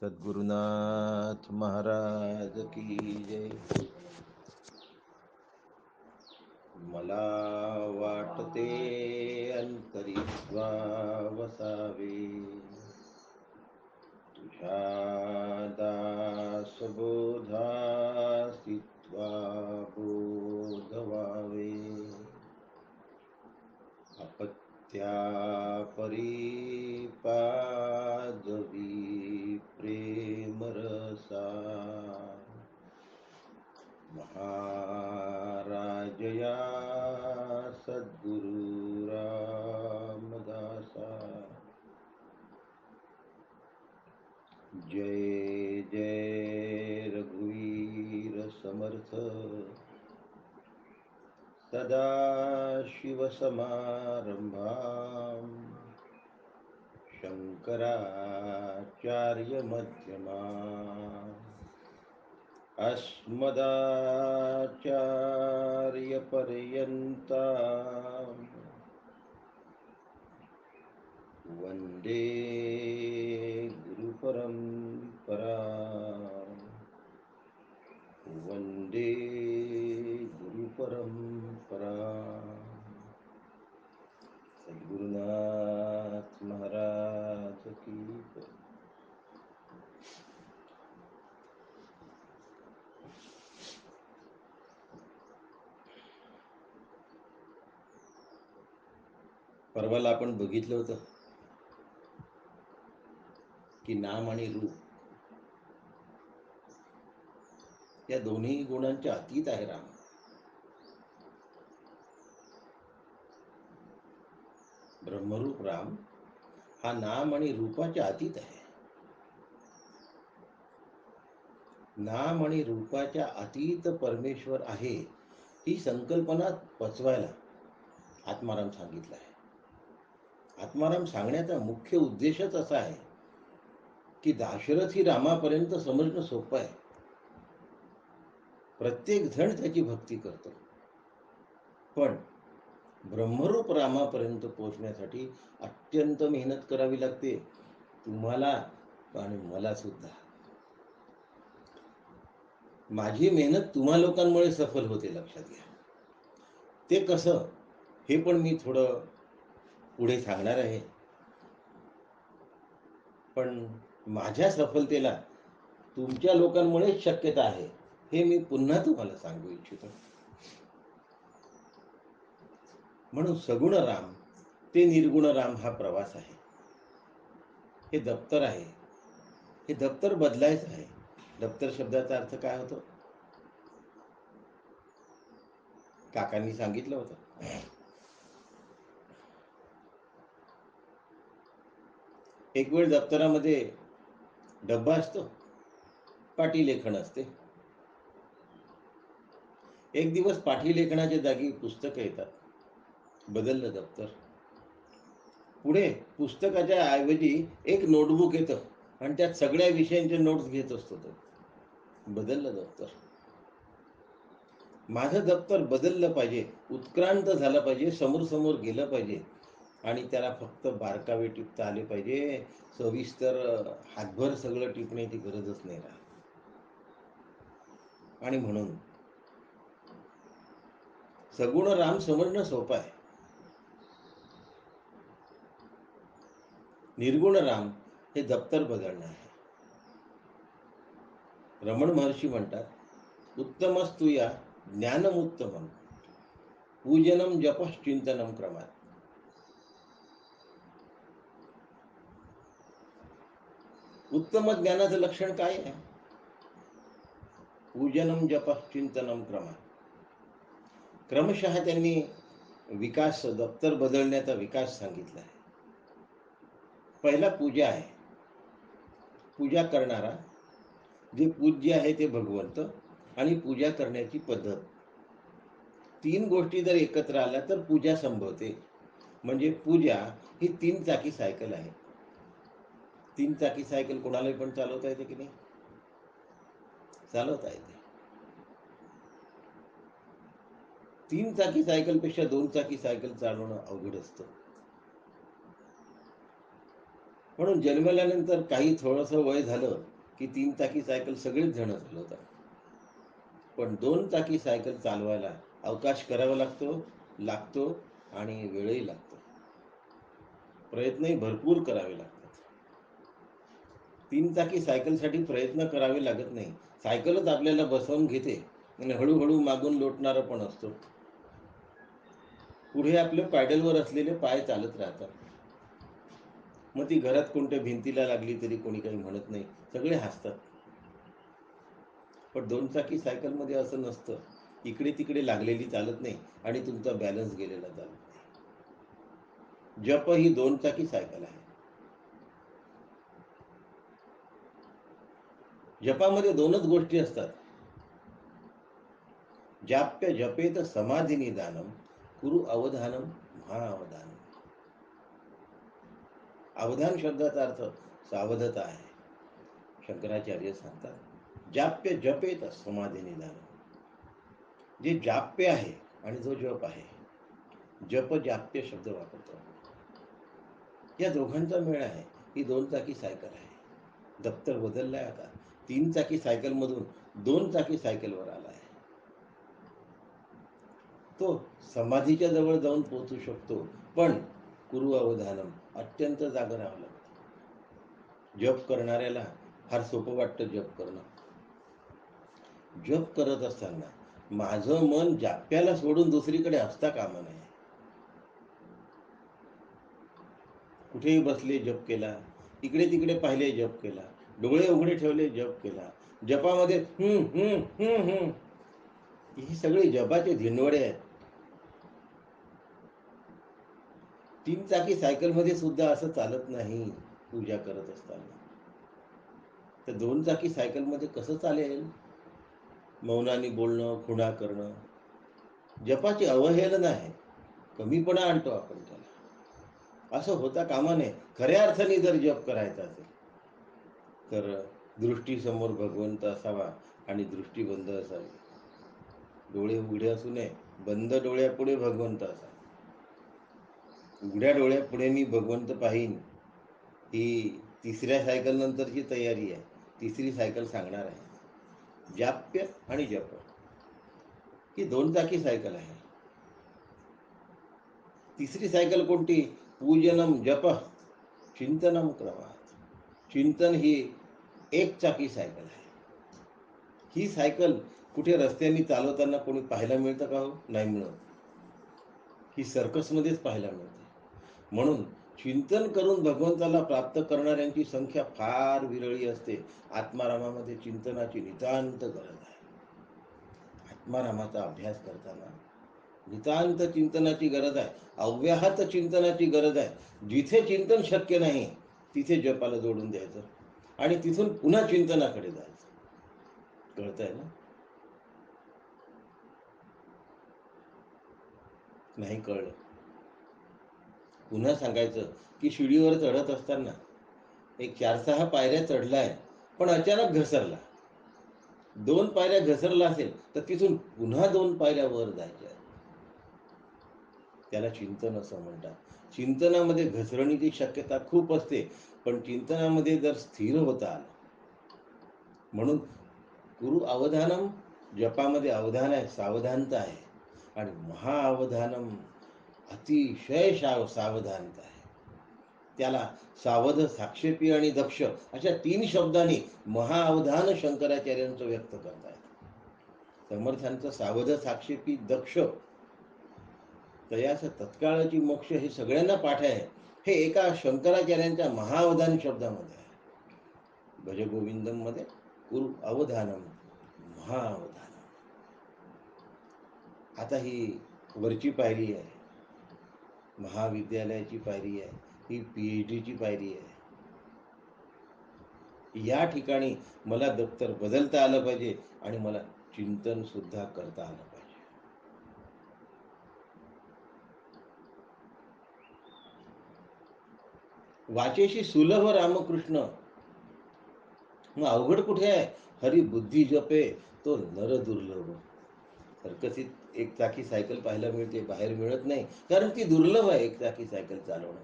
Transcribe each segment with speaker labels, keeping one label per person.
Speaker 1: सद्गुरुनाथ महाराज की जय. मला वाटते अंतरी वसावे, तुझ्या दासबोधासी बोध व्हावे. अपत्यापरी पादवी प्रेम रसा, महाराजया सद्गुरु रामदासा. जय जय रघुवीर समर्थ, सदा शिवसमारंभां शंकराचार्य मध्यमाम् अस्मदाचार्य पर्यन्तां वंदे गुरुपरंपरां. वंदे गुरुपरंपरां. सद्गुरुनाथ महाराज की जय. परवाला आपण बघितलं होतं की नाम आणि रूप या दोन्ही गुणांच्या अतीत आहे राम. ब्रह्मरूप राम हा नाम आणि रूपाच्या अतीत आहे. नाम आणि रूपाच्या अतीत परमेश्वर आहे ही संकल्पना पचवायला आत्माराम सांगितलं आहे. आत्माराम सांगण्याचा मुख्य उद्देशच असा आहे की दाशरथी रामापर्यंत समजणं सोपं आहे. प्रत्येक जण त्याची भक्ती करतो, पण ब्रह्मरूप रामापर्यंत पोहोचण्यासाठी अत्यंत मेहनत करावी लागते, तुम्हाला आणि मला सुद्धा. माझी मेहनत तुम्हा लोकांमुळे सफल होते, लक्षात घ्या. ते कसं हे पण मी थोडं पुढे सांगणार आहे, पण माझ्या सफलतेला तुमच्या लोकांमुळे शक्यता आहे हे मी पुन्हा तुम्हाला सांगू इच्छितो. म्हणून सगुण राम ते निर्गुण राम हा प्रवास आहे. हे दप्तर आहे, हे दप्तर बदलायचं आहे. दप्तर शब्दाचा अर्थ काय होतो? काकांनी सांगितलं होतं. एक वेळ दप्तरामध्ये डब्बा असतो, पाटीलेखन असते. एक दिवस पाटीलेखनाच्या जागी पुस्तकं येतात. बदललं दप्तर. पुढे पुस्तकाच्या ऐवजी एक नोटबुक येतं आणि त्यात सगळ्या विषयांचे नोट्स घेत असतो तो. बदललं दप्तर. माझं दप्तर बदललं पाहिजे, उत्क्रांत झालं पाहिजे, समोर समोर गेलं पाहिजे आणि त्याला फक्त बारकावे टिपता आले पाहिजे. सविस्तर हातभर सगळं टिपण्याची गरजच नाही राहत. आणि म्हणून सगुण राम समजणं सोपं आहे. निर्गुण राम हे दप्तर बदलणं आहे. रमण महर्षी म्हणतात, उत्तमस्तु या ज्ञानमुत्तमम पूजनम जपश्चिंतनम क्रमात. उत्तम ज्ञानाचं लक्षण काय आहे? पूजनम जपश्चिंतनम क्रमात. क्रमशः त्यांनी विकास, दप्तर बदलण्याचा विकास सांगितला आहे. पहिला पूजा आहे. पूजा करणारा, जे पूज्य आहे ते भगवंत आणि पूजा करण्याची पद्धत, तीन गोष्टी जर एकत्र आल्या तर पूजा संभवते. म्हणजे पूजा ही 3 चाकी सायकल आहे. 3 चाकी सायकल कोणालाही पण चालवता येते की नाही? चालवता येते. 3 चाकी सायकल पेक्षा 2 चाकी सायकल चालवणं अवघड असतं. म्हणून जन्मल्यानंतर काही थोडंसं वय झालं की 3 चाकी सायकल सगळेच जण चालवतात. पण 2 चाकी सायकल चालवायला अवकाश करावा लागतो आणि वेळही लागतो. प्रयत्नही भरपूर करावे लागतात. 3 चाकी सायकलसाठी प्रयत्न करावे लागत नाही. सायकलच आपल्याला बसवून घेते आणि हळूहळू मागून लोटणारा पण असतो. पुढे आपले पॅडलवर असलेले पाय चालत राहतात. मग ती घरात कोणत्या भिंतीला लागली तरी कोणी काही म्हणत नाही. सगळे हसतात. पण 2 चाकी सायकलमध्ये असं नसतं. इकडे-तिकडे लागलेली चालत नाही आणि तुमचा बॅलन्स गेलेला चालत नाही. जप ही 2 चाकी सायकल आहे. जपामध्ये 2च गोष्टी असतात. जाप्य जपेत समाधी निदानम कुरु अवधानम महाअवधानम. अवधान शब्दाचा अर्थ सावधता आहे. शंकराचार्य सांगतात जाप्य जपेत समाधी निदानम. जे जाप्य आहे आणि जो जप आहे, जप जाप्य शब्द वापरतो, या दोघांचा मेळ आहे. ही 2 चाकी सायकल आहे. दप्तर बदललाय आता. 3 चाकी सायकलमधून 2 चाकी सायकलवर आला आहे. तो समाधीच्या जवळ जाऊन पोहोचू शकतो, पण कुरु अवधानम, अत्यंत जागं राहावं लागतं. जप करणाऱ्याला फार सोपं वाटतं जप करणं. जप करत असताना माझं मन जाप्याला सोडून दुसरीकडे असता कामा नये. कुठेही बसले जप केला, इकडे तिकडे पाहिले जप केला, डोळे उघडे ठेवले जप केला. जपामध्ये ही सगळी जपाचे धिंडवडे आहेत. 3 चाकी सायकलमध्ये सुद्धा असं चालत नाही पूजा करत असताना. तर 2 चाकी सायकलमध्ये कसं चालेल? मौनाने बोलणं, खुणा करणं. जपाची अवहेलना आहे. कमीपणा आणतो आपण त्याला. असं होता कामा नये. खऱ्या अर्थाने जर जप करायचा असेल तर दृष्टीसमोर भगवंत असावा आणि दृष्टी बंद असावी. डोळे उघडे असू नये, बंद डोळ्यापुढे भगवंत असावा. उघड्या डोळ्यापुढे मी भगवंत पाहीन, ही 3ऱ्या सायकल नंतरची तयारी आहे. 3री सायकल सांगणार आहे. जाप्य आणि जप ही 2 चाकी सायकल आहे. 3री सायकल कोणती? पूजनम जप चिंतनम क्रमात. चिंतन ही 1 चाकी सायकल आहे. ही सायकल कुठे रस्त्याने चालवताना कोणी पाहायला मिळतं का हो? नाही मिळत. ही सर्कसमध्येच पाहायला मिळते. म्हणून चिंतन करून भगवंताला प्राप्त करणाऱ्यांची संख्या फार विरळी असते. आत्मारामामध्ये चिंतनाची नितांत गरज आहे. आत्मारामाचा अभ्यास करताना नितांत चिंतनाची गरज आहे. अव्याहत चिंतनाची गरज आहे. जिथे चिंतन शक्य नाही तिथे जपाला जोडून द्यायचं आणि तिथून पुन्हा चिंतनाकडे जायचं. कळतंय ना? नाही कळलं. पुन्हा सांगायचं की शिडीवर चढत असताना एक 4-6 पायऱ्या चढलाय, पण अचानक घसरला. 2 पायऱ्या घसरला असेल तर तिथून पुन्हा 2 पायऱ्या वर जायच्या. त्याला चिंतन असं म्हणतात. चिंतनामध्ये घसरणीची शक्यता खूप असते, पण चिंतनामध्ये जर स्थिर होता आलं, म्हणून गुरु अवधानम, जपामध्ये अवधान आहे, सावधानता आहे, आणि महाअवधानम अतिशय सावधानता आहे. त्याला सावध, साक्षेपी आणि दक्ष अशा 3 शब्दांनी महाअवधान शंकराचार्यांचं व्यक्त करतायत. समर्थांचं सावध, साक्षेपी, दक्ष, तयास तत्काळाची मोक्ष हे सगळ्यांना पाठ आहे. हे एका शंकराचार्यांच्या महाअवधान शब्दामध्ये आहे. भजगोविंदम मध्ये गुरु अवधानम महाअवधानम. आता ही वरची पायरी आहे, महाविद्यालयाची पायरी आहे, ही PhD ची पायरी आहे. या ठिकाणी मला दप्तर बदलता आलं पाहिजे आणि मला चिंतन सुद्धा करता आलं पाहिजे. वाचेशी सुलभ रामकृष्ण, मग अवघड कुठे आहे? हरी बुद्धी जपे तो नर दुर्लभ. सर्कसीत 1 चाकी सायकल पाहायला मिळते, बाहेर मिळत नाही, कारण ती दुर्लभ आहे 1 चाकी सायकल चालवणं.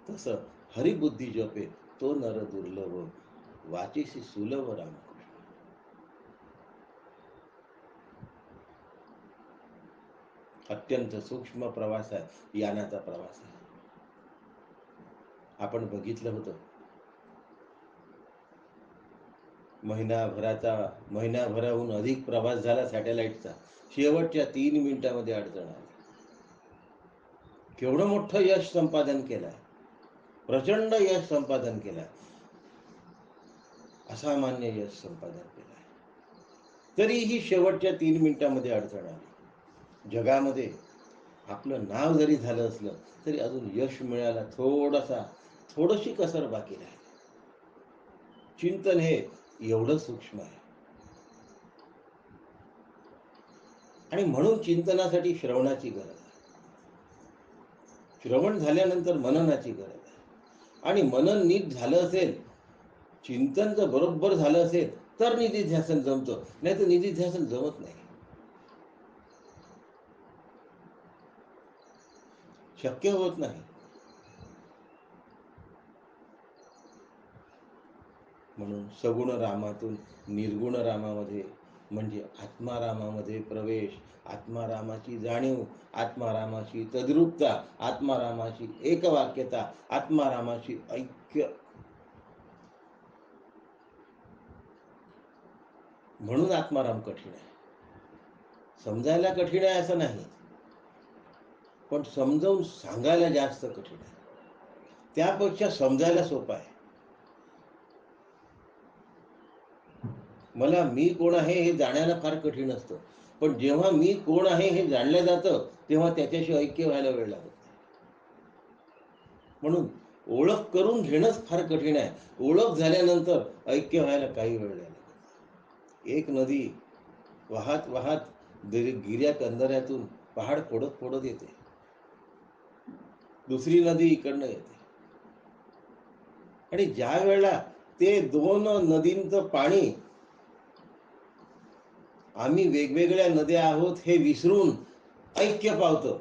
Speaker 1: तसं हरिबुद्धी जपे तो नर दुर्लभ, वाचेसी सुलभ रामकृष्ण. अत्यंत सूक्ष्म प्रवास आहे, यानाचा प्रवास आहे. आपण बघितलं होतं, महिनाभराहून अधिक प्रवास झाला सॅटेलाइटचा, शेवटच्या 3 मिनिटांमध्ये अडचण आली. केवढं मोठं यश संपादन केलंय, प्रचंड यश संपादन केलंय, असामान्य यश संपादन केलंय. तरीही शेवटच्या 3 मिनिटांमध्ये अडचण आली. जगामध्ये आपलं नाव जरी झालं असलं तरी अजून यश मिळायला थोडीशी कसर बाकी राहील. चिंतन हे एवढं सूक्ष्म आहे, आणि म्हणून चिंतनासाठी श्रवणाची गरज आहे. श्रवण झाल्यानंतर मननाची गरज आहे, आणि मनन नीट झालं असेल, चिंतन जर बरोबर झालं असेल तर निधिध्यासन जमतं, नाही तर निधिध्यासन जमत नाही, शक्य होत नाही. म्हणून सगुण रामातून निर्गुण रामामध्ये, म्हणजे आत्मारामामध्ये प्रवेश, आत्मारामाची जाणीव, आत्मारामाची तद्रूपता, आत्मारामाची एकवाक्यता, आत्मारामाची ऐक्य. म्हणून आत्माराम कठीण आहे. समजायला कठीण आहे असं नाही, पण समजावून सांगायला जास्त कठीण आहे. त्यापेक्षा समजायला सोपं आहे. मला मी कोण आहे हे जाण्याला फार कठीण असतं, पण जेव्हा मी कोण आहे हे जाणलं जातं तेव्हा त्याच्याशी ऐक्य व्हायला वेळ लागत नाही. म्हणून ओळख करून घेणंच फार कठीण आहे. ओळख झाल्यानंतर ऐक्य व्हायला काही वेळ लागत. एक नदी वाहत वाहत गिर्या कंदऱ्यातून पहाड फोडत फोडत येते, दुसरी नदी इकडनं येते, आणि ज्या वेळेला ते 2 नदींचं पाणी, आम्ही वेगवेगळ्या नद्या आहोत हे विसरून ऐक्य पावतं,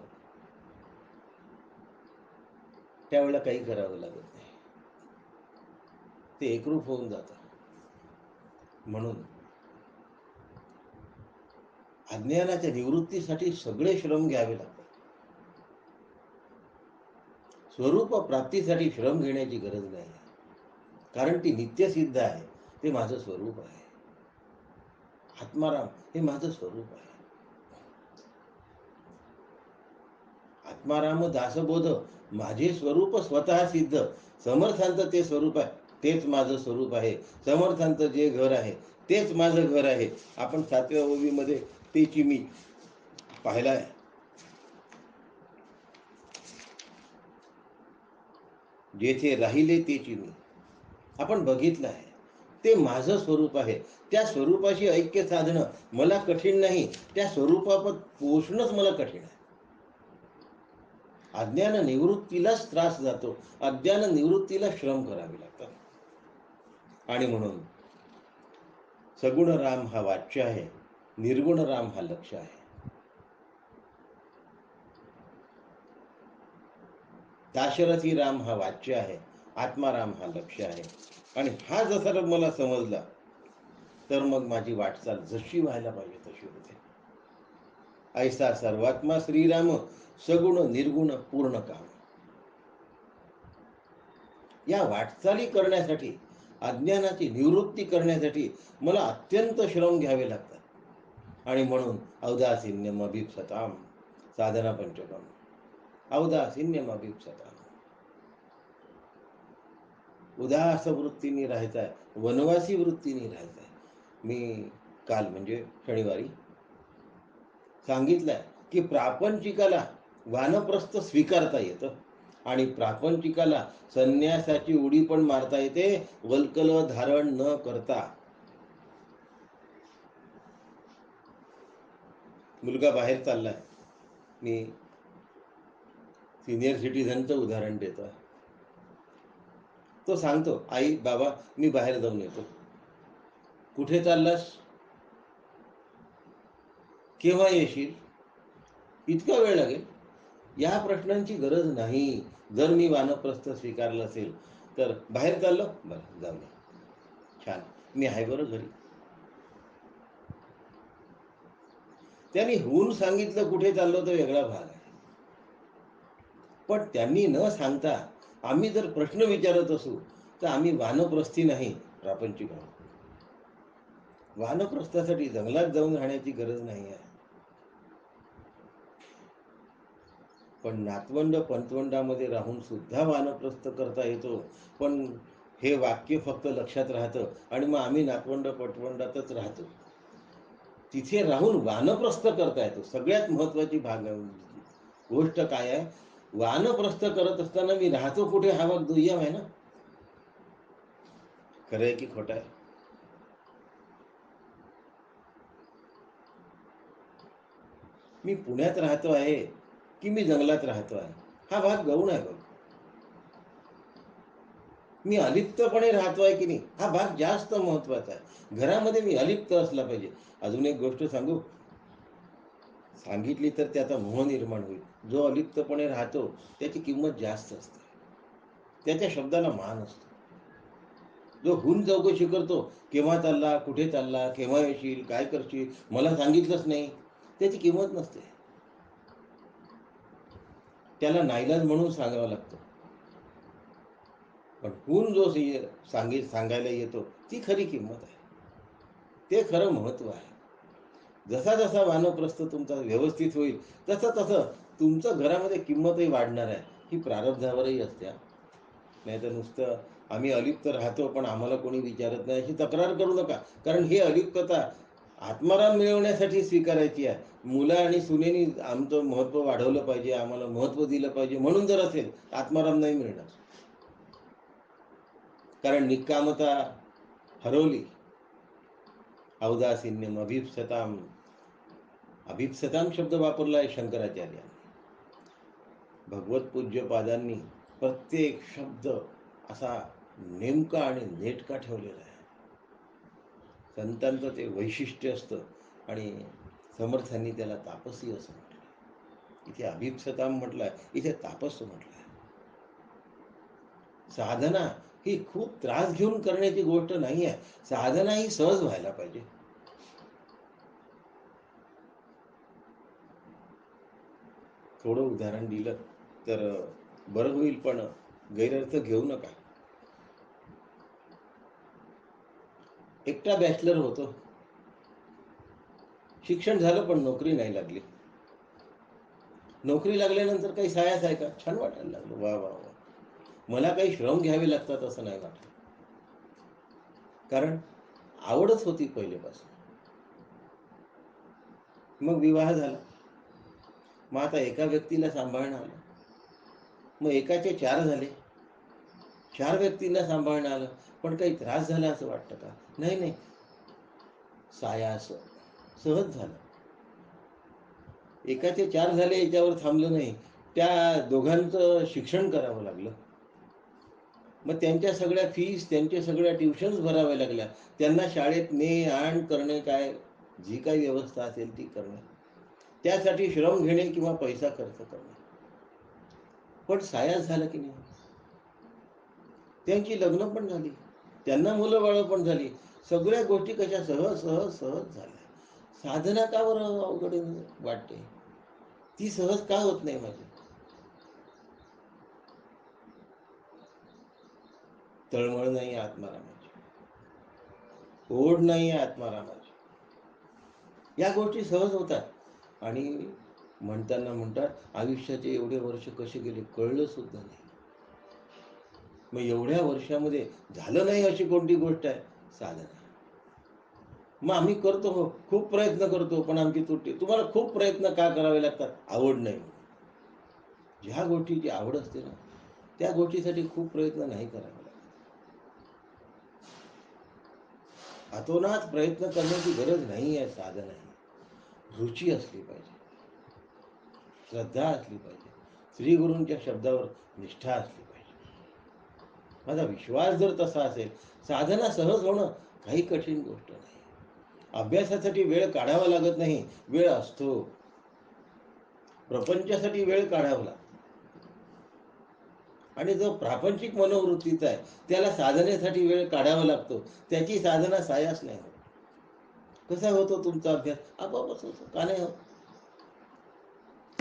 Speaker 1: त्यावेळेला काही करावं लागत नाही, ते एकरूप होऊन जातं. म्हणून अज्ञानाच्या निवृत्तीसाठी सगळे श्रम घ्यावे लागतात. स्वरूप प्राप्तीसाठी श्रम घेण्याची गरज नाही, कारण ती नित्यसिद्ध आहे. ते माझं स्वरूप आहे. आत्माराम हे माझं स्वरूप आहे. आत्माराम दासबोध माझे स्वरूप स्वतः सिद्ध. समर्थांचं ते स्वरूप आहे, तेच माझं स्वरूप आहे. समर्थांचं जे घर आहे तेच माझं घर आहे. आपण 7व्या ओवीमध्ये तेची मी पाहिला आहे. जेथे राहिले तेची मी आपण बघितलं आहे. ते माझं स्वरूप आहे. त्या स्वरूपाशी ऐक्य साधणं मला कठीण नाही, त्या स्वरूपात पोचणंच मला कठीण आहे. अज्ञान निवृत्तीलाच त्रास जातो, अज्ञान निवृत्तीला श्रम करावे लागतात. आणि म्हणून सगुण राम हा वाच्य आहे, निर्गुण राम हा लक्ष्य आहे. दाशरथी राम हा वाच्य आहे, आत्माराम हा लक्ष्य आहे. आणि हा जसा मला समजला तर मग माझी वाटचाल जशी व्हायला पाहिजे तशी होते. ऐसा सर्वात्मा श्रीराम, सगुण निर्गुण पूर्ण काम. या वाटचाली करण्यासाठी, अज्ञानाची निवृत्ती करण्यासाठी मला अत्यंत श्रम घ्यावे लागतात. आणि म्हणून औदासीन्यम अभिप्सताम, साधना पंचकम. औदासीन्यम अभिप्सताम, उदास वृत्तीने राहायचं आहे, वनवासी वृत्तीने राहायचं आहे. मी काल म्हणजे शनिवारी सांगितलंय की प्रापंचिकाला वानप्रस्थ स्वीकारता येतं, आणि प्रापंचिकाला संन्यासाची उडी पण मारता येते, वल्कल धारण न करता. मुलगा बाहेर चाललाय, मी सिनियर सिटीझनचं उदाहरण देतो. तो सांगतो, आई बाबा मी बाहेर जाऊन येतो. कुठे चाललास? केव्हा येशील? इतका वेळ लागेल? या प्रश्नांची गरज नाही. जर मी वानप्रस्थ स्वीकारलं असेल तर बाहेर चाललो, बरं जाऊ दे, छान, मी आहे बरं घरी. त्यांनी होऊन सांगितलं कुठे चाललो तो वेगळा भाग आहे. पण त्यांनी न सांगता आम्ही जर प्रश्न विचारत असू तर आम्ही वानप्रस्थी नाही, प्रापंचिक आहोत. वानप्रस्थासाठी जंगलात जाऊन राहण्याची गरज नाही आहे. पण नातवंड पंतवंडामध्ये राहून सुद्धा वानप्रस्थ करता येतो. पण हे वाक्य फक्त लक्षात राहतं आणि मग आम्ही नातवंड पंतवंडातच राहतो. तिथे राहून वानप्रस्थ करता येतो. सगळ्यात महत्वाची गोष्ट काय आहे, वानप्रस्थ करत असताना मी राहतो कुठे हा भाग दुय्यम आहे ना. खरं आहे की खोटं आहे? मी पुण्यात राहतो आहे की मी जंगलात राहतो आहे, हा भाग गौण आहे बघ. मी अलिप्तपणे राहतो आहे की नाही, हा भाग जास्त महत्वाचा आहे. घरामध्ये मी अलिप्त असला पाहिजे. अजून एक गोष्ट सांगू, सांगितली तर त्याचा मोह निर्माण होईल. जो अलिप्तपणे राहतो त्याची किंमत जास्त असते, त्याच्या शब्दाला मान असतो. जो हुन चौकशी करतो, केव्हा चालला, कुठे चालला, केव्हा येशील, काय करशील, मला सांगितलंच नाही, त्याची किंमत नसते. त्याला नाईलाज म्हणून सांगावं लागतं. पण हुन जो सांगायला येतो ती खरी किंमत आहे, ते खरं महत्व आहे. जसा जसा वानप्रस्थ तुमचा व्यवस्थित होईल तसं तसं तुमचं घरामध्ये किंमतही वाढणार आहे. ही प्रारब्धावरही असते. नाही तर नुसतं आम्ही अलिप्त राहतो पण आम्हाला कोणी विचारत नाही अशी तक्रार करू नका. कारण ही अलिप्तता आत्माराम मिळवण्यासाठी स्वीकारायची आहे. मुलं आणि सुनेनी आमचं महत्त्व वाढवलं पाहिजे, आम्हाला महत्त्व दिलं पाहिजे म्हणून जर असेल आत्माराम नाही मिळणार. कारण निकामता हरवली. औदासीन्यम अभिप्सताम, अभिप्सताम शब्द वापरला आहे शंकराचार्यांनी. भगवत पूज्य पादांनी प्रत्येक शब्द असा नेमका आणि नेटका ठेवलेला आहे. संतांचं ते वैशिष्ट्य असतं आणि समर्थांनी त्याला तापसी असं म्हटलं. इथे अभिप्सताम म्हटलंय, इथे तापस म्हटलंय. साधना ही खूप त्रास घेऊन करण्याची गोष्ट नाही आहे. साधना ही सहज व्हायला पाहिजे. थोडं उदाहरण दिलं तर बरं होईल, पण गैरअर्थ घेऊ नका. एकटा बॅचलर होतो, शिक्षण झालं पण नोकरी नाही लागली. नोकरी लागल्यानंतर काही सायास आहे का, छान वाटायला लागलं, वा वा वा, मला काही श्रम घ्यावे लागतात असं नाही वाटलं. कारण आवडच होती पहिलेपासून. मग विवाह झाला, मग आता एका व्यक्तीला सांभाळणं आलं, मग एकाचे 4 झाले, 4 व्यक्तींना सांभाळणं आलं. पण काही त्रास झाला असं वाटतं का? नाही नाही, सायास सहज झालं. एकाचे 4 झाले याच्यावर थांबलं नाही, त्या दोघांचं शिक्षण करावं लागलं. मग त्यांच्या सगळ्या फीस, त्यांच्या सगळ्या ट्युशन्स भराव्या लागल्या. त्यांना शाळेत ने आण करणे, काय जी काही व्यवस्था असेल ती करणे, त्यासाठी श्रम घेणे किंवा पैसा खर्च करणे. पण सायास झालं की नाही. त्यांची लग्न पण झाली, त्यांना मुलं बाळ पण झाली. सगळ्या गोष्टी कशा सहज सहज सहज झाल्या. साधना का बरं अवघड वाटते? ती सहज का होत नाही माझी? तळमळ नाही आत्मारामाची, ओढ नाही आत्मारामाची. या गोष्टी सहज होतात आणि म्हणताना म्हणतात आयुष्याचे एवढे वर्ष कसे गेले कळलं सुद्धा नाही. मग एवढ्या वर्षामध्ये झालं नाही अशी कोणती गोष्ट आहे? साधना. मग आम्ही करतो, हो खूप प्रयत्न करतो, पण आमची त्रुटी. तुम्हाला खूप प्रयत्न का करावे लागतात? आवड नाही. ज्या गोष्टीची आवड असते ना त्या गोष्टीसाठी खूप प्रयत्न नाही करावे लागतात. अतोनात प्रयत्न करण्याची गरज नाही आहे. साधना ही रुची असली पाहिजे, श्रद्धा असली पाहिजे, श्री गुरूंच्या शब्दावर निष्ठा असली पाहिजे. माझा विश्वास जर तसा असेल, साधना सहज होणं काही कठीण गोष्ट नाही. अभ्यासासाठी वेळ काढावा लागत नाही, वेळ असतो. प्रपंचासाठी वेळ काढावा लागतो. आणि जो प्रापंचिक मनोवृत्तीचा आहे त्याला साधनेसाठी वेळ काढावा लागतो. त्याची साधना सायास नाही होत. कसा होतो तुमचा अभ्यास? आपोआपच होतो. का नाही होत?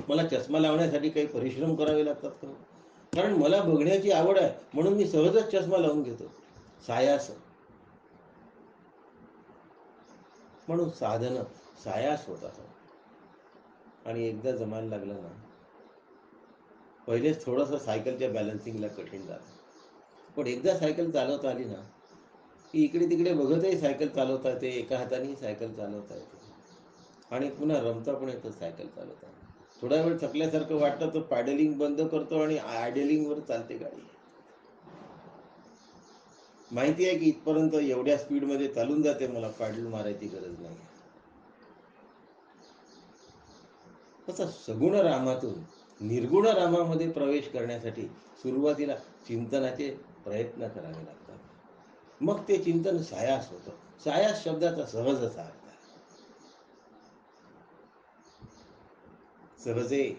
Speaker 1: मला चष्मा लावण्यासाठी काही परिश्रम करावे लागतात का? कारण मला बघण्याची आवड आहे म्हणून मी सहजच चष्मा लावून घेतो, सायास. म्हणून साधन सायास होतात. आणि एकदा जमायला लागलं ना, पहिलेच थोडंसं सायकलच्या बॅलन्सिंगला कठीण झालं, पण एकदा सायकल चालवता आली ना की इकडे तिकडे बघतही सायकल चालवता येते, एका हाताने सायकल चालवता येते आणि पुन्हा रमता पण येतं सायकल चालवताना. थोडा वेळ थकल्यासारखं वाटतं तर पॅडलिंग बंद करतो आणि आयडलिंगवर चालते गाडी. माहिती आहे की इथपर्यंत एवढ्या स्पीडमध्ये चालून जाते, मला पॅडल मारायची गरज नाही. तसं सगुण रामातून निर्गुण रामामध्ये प्रवेश करण्यासाठी सुरुवातीला चिंतनाचे प्रयत्न करावे लागतात. मग ते चिंतन सायास होतं. सायास शब्दाचा सहज असा अर्थ आहे. सहजे,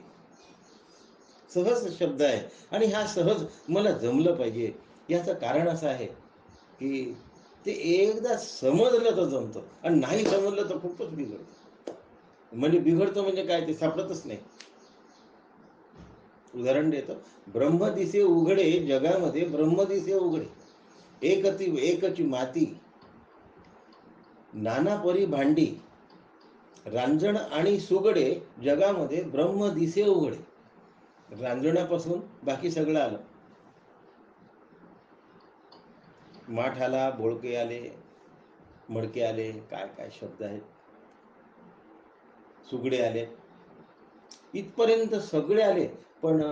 Speaker 1: सहज शब्द आहे आणि हा सहज मला जमलं पाहिजे. याचं कारण असं आहे की ते एकदा समजलं तर जमतं आणि नाही समजलं तर खूपच बिघडतं. म्हणजे बिघडतं म्हणजे काय, ते सापडतच नाही. उदाहरण देतो. ब्रह्म दिसे उघडे, जगामध्ये ब्रह्म दिसे उघडे. एकची माती, नाना परी भांडी, रांजण आणि सुगडे, जगामध्ये ब्रह्म दिसे उघडे. रांजणापासून बाकी सगळं आलं. माठ आला, बोळके आले, मडके आले, काय काय शब्द आहेत, सुगडे आले, इथपर्यंत सगळे आले. पण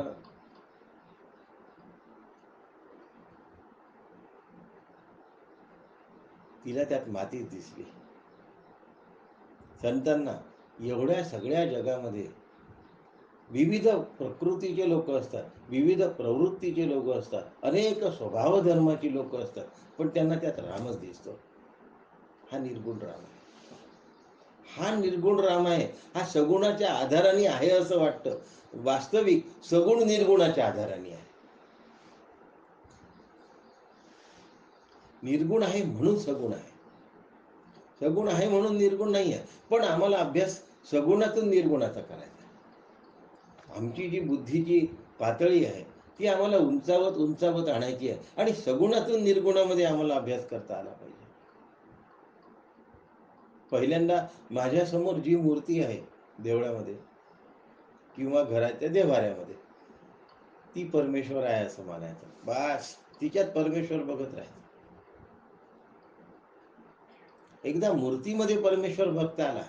Speaker 1: तिला त्यात मातीच दिसली. संतांना एवढ्या सगळ्या जगामध्ये विविध प्रकृतीचे लोक असतात, विविध प्रवृत्तीचे लोक असतात, अनेक स्वभाव धर्माची लोक असतात, पण त्यांना त्यात रामच दिसतो. हा निर्गुण राम आहे. हा निर्गुण राम आहे. हा सगुणाच्या आधाराने आहे असं वाटतं. वास्तविक सगुण निर्गुणाच्या आधाराने आहे. निर्गुण आहे म्हणून सगुण आहे, सगुण आहे म्हणून निर्गुण नाही आहे. पण आम्हाला अभ्यास सगुणातून निर्गुणाचा करायचा. आमची जी बुद्धीची पातळी आहे ती आम्हाला उंचावत उंचावत आणायची आहे आणि सगुणातून निर्गुणामध्ये आम्हाला अभ्यास करता आला पाहिजे. पहिल्यांदा माझ्यासमोर जी मूर्ती आहे देवळामध्ये किंवा घराच्या देवाऱ्यामध्ये, ती परमेश्वर आहे असं मानायचं. बस तिच्यात परमेश्वर बघत राहायचं. एकदा मूर्तीमध्ये परमेश्वर बघता आला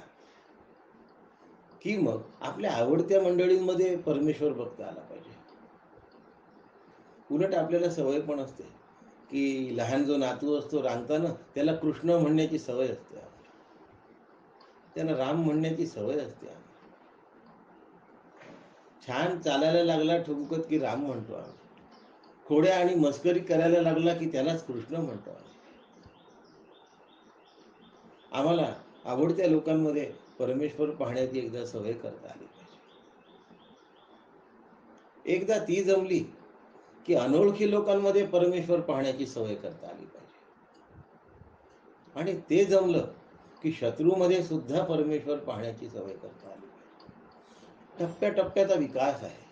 Speaker 1: की मग आपल्या आवडत्या मंडळींमध्ये परमेश्वर बघता आला पाहिजे. उलट आपल्याला सवय पण असते की लहान जो नातू असतो रांगताना, त्याला कृष्ण म्हणण्याची सवय असते, त्याला राम म्हणण्याची सवय असते. छान चालायला लागला ठुमकत की राम म्हणतो आम्ही. खोड्या आणि मस्करी करायला लागला की त्यालाच कृष्ण म्हणतो आम्ही. आम्हाला आवडत्या लोकांमध्ये परमेश्वर पाहण्याची एकदा सवय करता आली पाहिजे. एकदा ती जमली की अनोळखी लोकांमध्ये परमेश्वर पाहण्याची सवय करता आली पाहिजे. आणि ते जमलं की शत्रूमध्ये सुद्धा परमेश्वर पाहण्याची सवय करता आली पाहिजे. टप्प्याटप्प्याचा विकास आहे.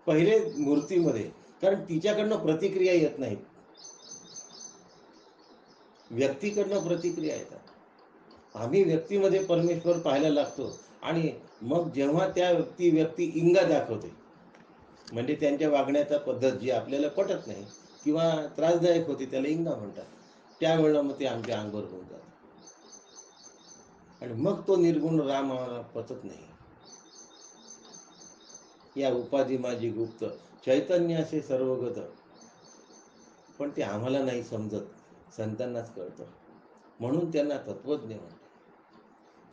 Speaker 1: पहिले मूर्तीमध्ये, कारण तिच्याकडनं प्रतिक्रिया येत नाहीत, व्यक्तीकडनं प्रतिक्रिया येतात. आम्ही व्यक्तीमध्ये परमेश्वर पाहायला लागतो आणि मग जेव्हा त्या व्यक्ती इंगा दाखवते, म्हणजे त्यांच्या वागण्याचा पद्धत जी आपल्याला पटत नाही किंवा त्रासदायक होती, त्याला इंगा म्हणतात, त्यावेळेला मग ते आमच्या अंगावर होऊन जातं आणि मग तो निर्गुण राम आम्हाला पचत नाही. या उपाधी माझी गुप्त, चैतन्य असे सर्वगत, पण ते आम्हाला नाही समजत, संतांनाच कळतं. म्हणून त्यांना तत्वज्ञ म्हणतात.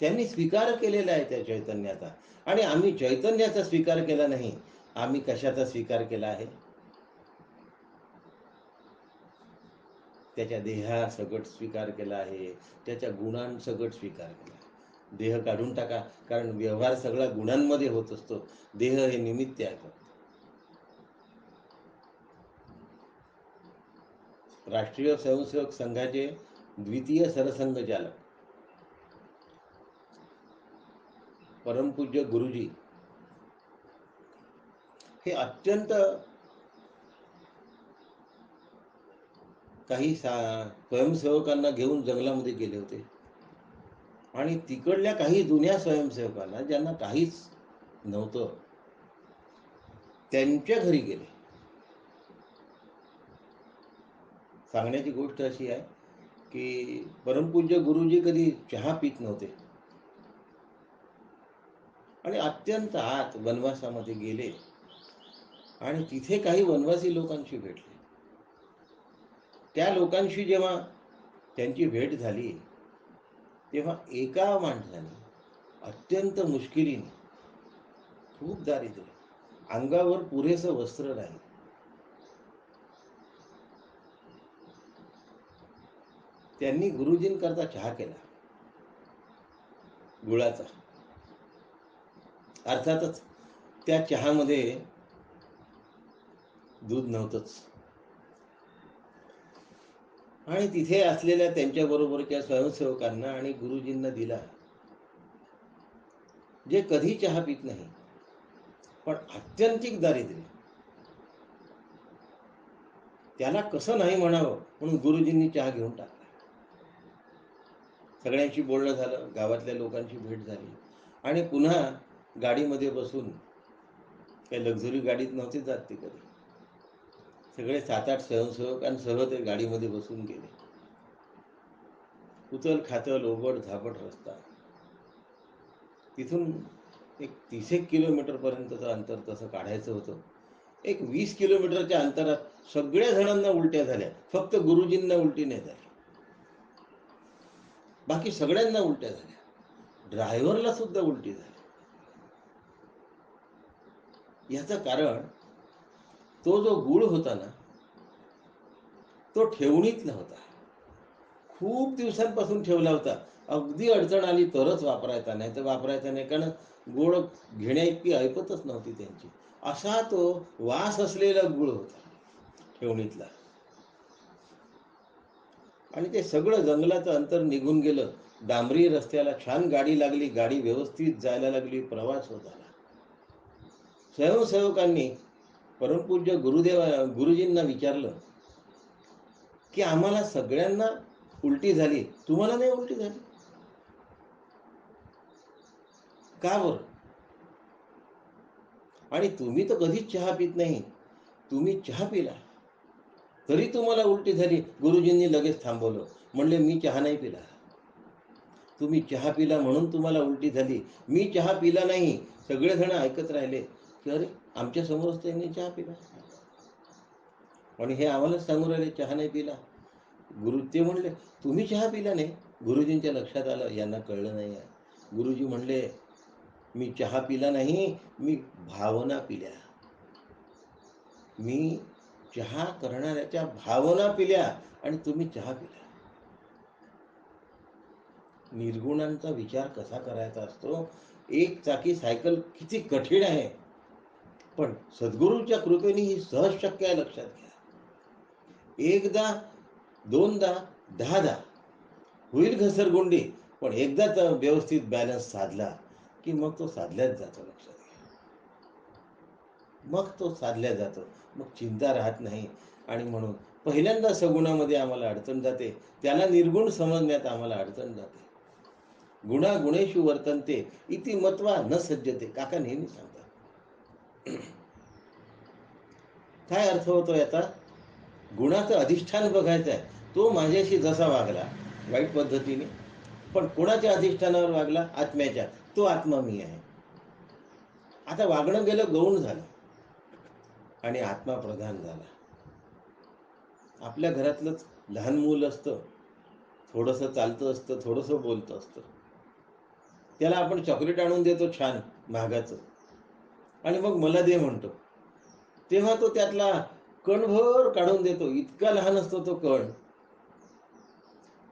Speaker 1: त्यांनी स्वीकार केलेला आहे त्या चैतन्याचा आणि आम्ही चैतन्याचा स्वीकार केला नाही. आम्ही कशाचा स्वीकार केला आहे? त्याच्या देहासकट स्वीकार केला आहे, त्याच्या गुणांसकट स्वीकार केला आहे. देह काढून टाका, कारण व्यवहार सगळा गुणांमध्ये होत असतो. देह हे निमित्त आहे फक्त. राष्ट्रीय स्वयंसेवक संघाचे द्वितीय सरसंघचालक परमपूज्य गुरुजी हे अत्यंत काही स्वयंसेवकांना घेऊन जंगलामध्ये गेले होते आणि तिकडल्या काही जुन्या स्वयंसेवकांना, ज्यांना काहीच नव्हतं, त्यांच्या घरी गेले. सांगण्याची गोष्ट अशी आहे की परमपूज्य गुरुजी कधी चहा पित नव्हते आणि अत्यंत आत वनवासामध्ये गेले आणि तिथे काही वनवासी लोकांशी भेटले. त्या लोकांशी जेव्हा त्यांची भेट झाली तेव्हा एका माणसाने अत्यंत मुश्किलीने, खूप दारिद्र्य, अंगावर पुरेसं वस्त्र नाही, त्यांनी गुरुजींकरता चहा केला, गुळाचा. अर्थातच त्या चहामध्ये दूध नव्हतंच. आणि तिथे असलेल्या त्यांच्याबरोबरच्या स्वयंसेवकांना आणि गुरुजींना दिला, जे कधी चहा पित नाही, पण आत्यंतिक दारिद्र्य, त्याला कसं नाही म्हणावं म्हणून गुरुजींनी चहा घेऊन टाकला. सगळ्यांशी बोलणं झालं, गावातल्या लोकांची भेट झाली आणि पुन्हा गाडीमध्ये बसून, काही लक्झरी गाडीत नव्हते जात ते कधी, सगळे 7-8 स्वयंसेवकांसह ते गाडीमध्ये बसून गेले. उचल खाचल, ओबड झापड रस्ता. तिथून एक 30 किलोमीटर पर्यंतचं अंतर तसं काढायचं होतं. एक 20 किलोमीटरच्या अंतरात सगळ्या जणांना उलट्या झाल्या, फक्त गुरुजींना उलटी नाही झाली. बाकी सगळ्यांना उलट्या झाल्या, ड्रायव्हरला सुद्धा उलटी झाली. याचं कारण, तो जो गुळ होता ना, तो ठेवणीतला होता, खूप दिवसांपासून ठेवला होता. अगदी अडचण आली तरच वापरायचा, नाही तर वापरायचा नाही, कारण गोड घेण्या इतकी ऐपतच नव्हती त्यांची. असा तो वास असलेला गुळ होता, ठेवणीतला. आणि ते सगळं जंगलाचं अंतर निघून गेलं, डांबरी रस्त्याला छान गाडी लागली, गाडी व्यवस्थित जायला लागली, प्रवास होत आला. स्वयंसेवकांनी परमपूज्य गुरुजींना विचारलं की आम्हाला सगळ्यांना उलटी झाली, तुम्हाला नाही उलटी झाली का बरं? आणि तुम्ही तर कधीच चहा पित नाही, तुम्ही चहा पिला तरी तुम्हाला उलटी झाली. गुरुजींनी लगेच थांबवलं, म्हणले मी चहा नाही पिला, तुम्ही चहा पिला म्हणून तुम्हाला उलटी झाली, मी चहा पिला नाही. सगळेजण ऐकत राहिले की अरे, आमच्या समोरच त्यांनी चहा पिला आणि हे आम्हालाच सांगून राहिले चहा नाही पिला. ते म्हणले तुम्ही चहा पिला नाही. गुरुजींच्या लक्षात आलं, यांना कळलं नाही आहे. गुरुजी म्हणले मी चहा पिला नाही, मी भावना पिल्या, मी चहा करणाऱ्याच्या भावना पिल्या आणि तुम्ही चहा पिला. निर्गुणांचा विचार कसा करायचा असतो, एक चाकी सायकल किती कठीण आहे, पण सद्गुरूंच्या कृपेने ही सहज शक्य आहे. लक्षात घ्या, एकदा, दोनदा, 10दा होईल घसरगुंडी, पण एकदा व्यवस्थित बॅलन्स साधला की मग तो साधल्याच जातो. लक्षात घ्या, मग तो साधल्या जातो, मग चिंता राहत नाही. आणि म्हणून पहिल्यांदा सगुणामध्ये आम्हाला अडचण जाते, त्याला निर्गुण समजण्यात आम्हाला अडचण जाते. गुणा गुणेषु वर्तन्ते इति मत्वा न सज्जते, काका नेहमी सांगतात. काय अर्थ होतो याचा? गुणाचं अधिष्ठान बघायचं आहे. तो माझ्याशी जसा वागला वाईट पद्धतीने, पण कोणाच्या अधिष्ठानावर वागला? आत्म्याच्या. तो आत्मा मी आहे. आता वागणं गेलं, गौण झालं आणि आत्मा प्रधान झाला. आपल्या घरातलंच लहान मूल असतं, थोडंसं चालतं असतं, थोडंसं बोलतं असतं, त्याला आपण चॉकलेट आणून देतो छान महागाचं आणि मग मला दे म्हणतो, तेव्हा तो त्यातला कणभर काढून देतो. इतका लहान असतो तो कण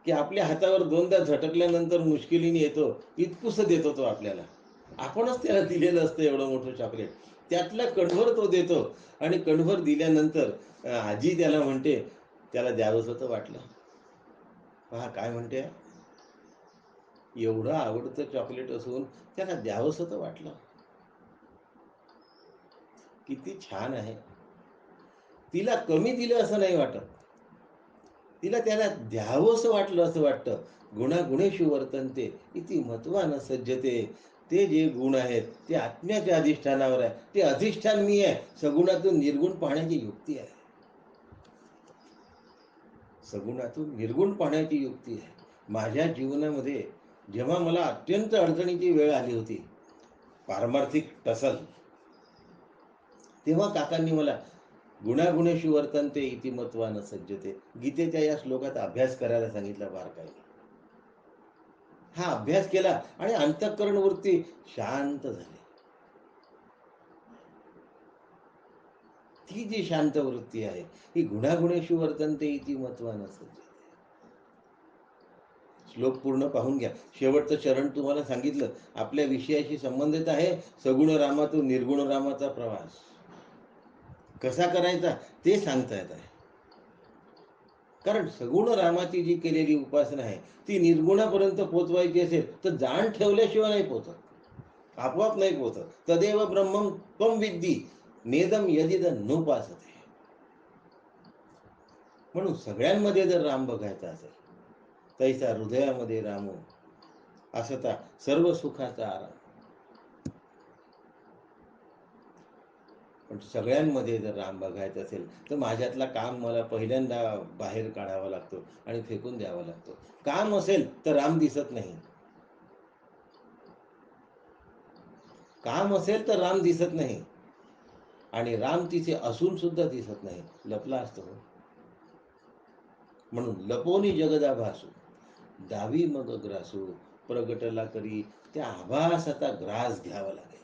Speaker 1: की आपल्या हातावर दोनदा झटकल्यानंतर मुश्किलीने येतो, इतकुसं देतो तो आपल्याला. आपणच त्याला दिलेलं असतं एवढं मोठं चॉकलेट. त्यातला कणभर तो देतो आणि कणभर दिल्यानंतर आजी त्याला म्हणते, "त्याला द्यावंसं तर वाटलं." पहा काय म्हणते, एवढं आवडतं चॉकलेट असून त्याला द्यावंसं तर वाटलं. किती छान आहे. तिला कमी दिलं असं नाही वाटत. तिला त्याला द्यावंसं वाटलं असं वाटतं. गुणागुणेषु वर्तन्ते इति मत्वा न सज्जते. ते जे गुण आहेत ते आत्म्याच्या अधिष्ठानावर आहे. ते अधिष्ठान मी आहे. सगुणातून निर्गुण पाहण्याची युक्ती आहे. सगुणातून निर्गुण पाहण्याची युक्ती आहे. माझ्या जीवनामध्ये जेव्हा मला अत्यंत अडचणीची वेळ आली होती, पारमार्थिक टसल, तेव्हा काकांनी मला गुणागुणेषु वर्तन्ते इति मत्वा न सज्जते, गीतेच्या या श्लोकात अभ्यास करायला सांगितला बारकाईने. हा अभ्यास केला आणि अंतःकरण वृत्ती शांत झाली. ती जी शांत वृत्ती आहे ही गुणागुणेषु वर्तन्ते इति मत्वा न सज्जते. श्लोक पूर्ण पाहून घ्या. शेवटचं चरण तुम्हाला सांगितलं, आपल्या विषयाशी संबंधित आहे. सगुण रामातून निर्गुण रामाचा प्रवास कसा करायचा ते सांगता येत आहे. कारण सगुण रामाची जी केलेली उपासना आहे ती निर्गुणापर्यंत पोचवायची असेल तर जाण ठेवल्याशिवाय नाही पोचत, आपोआप नाही पोचत. तदेव ब्रह्मं त्वं विद्धी नेदम यदिद नुपासते. म्हणून सगळ्यांमध्ये जर राम बघायचा असेल, तैसा हृदयामध्ये रामो असता सर्व सुखाचा आराम. पण सगळ्यांमध्ये जर राम बघायचा असेल तर माझ्यातला काम मला पहिल्यांदा बाहेर काढावा लागतो आणि फेकून द्यावा लागतो. काम असेल तर राम दिसत नाही. काम असेल तर राम दिसत नाही आणि राम तिथे असून सुद्धा दिसत नाही, लपला असतो. म्हणून लपोनी जगदाभासू दावी मग ग्रासू प्रगटला करी त्या आभासाचा ग्रास घ्यावा लागेल.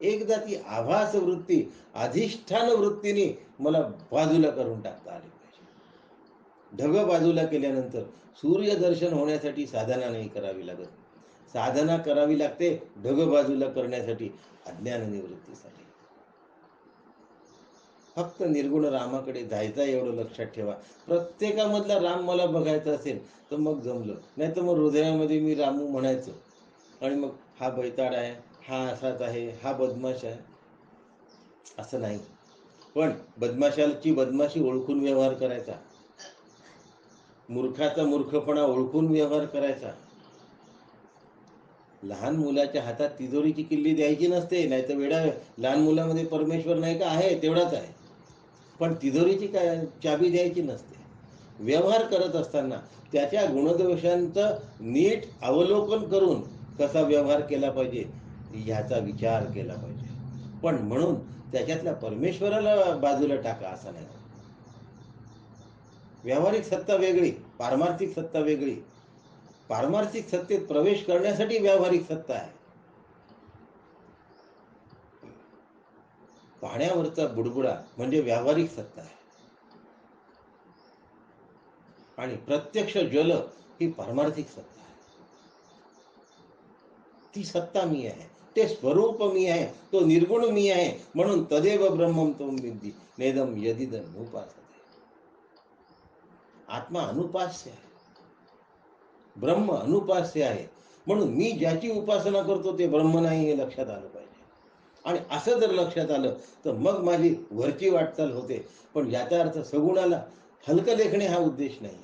Speaker 1: एकदा ती आभास वृत्ती अधिष्ठान वृत्तीने मला बाजूला करून टाकता आली पाहिजे. ढग बाजूला केल्यानंतर सूर्यदर्शन होण्यासाठी साधना नाही करावी लागत. साधना करावी लागते ढग बाजूला करण्यासाठी, अज्ञान निवृत्तीसाठी. फक्त निर्गुण रामाकडे जायचं एवढं लक्षात ठेवा. प्रत्येकामधला राम मला बघायचा असेल तर मग जमलं, नाही तर मग हृदयामध्ये मी रामू म्हणायचं आणि मग हा बैताड आहे, हा असाच आहे, हा बदमाश आहे, असं नाही. पण बदमाशाची बदमाशी ओळखून व्यवहार करायचा, मूर्खाचा मूर्खपणा ओळखून व्यवहार करायचा. लहान मुलाच्या हातात तिजोरीची किल्ली द्यायची नसते, नाही तर वेडा लहान मुलामध्ये परमेश्वर नाही का, आहे तेवढाच आहे. पण तिजोरीची काय चाबी द्यायची नसते. व्यवहार करत असताना त्याच्या गुणदोषांचं नीट अवलोकन करून कसा व्यवहार केला पाहिजे ह्याचा विचार केला पाहिजे. पण म्हणून त्याच्यातल्या परमेश्वराला बाजूला टाका असं नाही. व्यावहारिक सत्ता वेगळी, पारमार्थिक सत्ता वेगळी. पारमार्थिक सत्तेत प्रवेश करण्यासाठी व्यावहारिक सत्ता आहे. पाण्यावरचा बुडबुडा म्हणजे व्यावहारिक सत्ता आहे आणि प्रत्यक्ष जल ही पारमार्थिक सत्ता आहे. ती सत्ता मी आहे, ते स्वरूप मी आहे, तो निर्गुण मी आहे. म्हणून तदेव ब्रह्मं त्वं विद्धी नेदम यदिद नुपासते. आत्मा अनुपास्य आहे, ब्रह्म अनुपास्य आहे. म्हणून मी ज्याची उपासना करतो ते ब्रह्म नाही हे लक्षात आलं पाहिजे. आणि असं जर लक्षात आलं तर मग माझी वरची वाटचाल होते. पण याचा अर्थ सगुणाला हलकं लेखणे हा उद्देश नाही.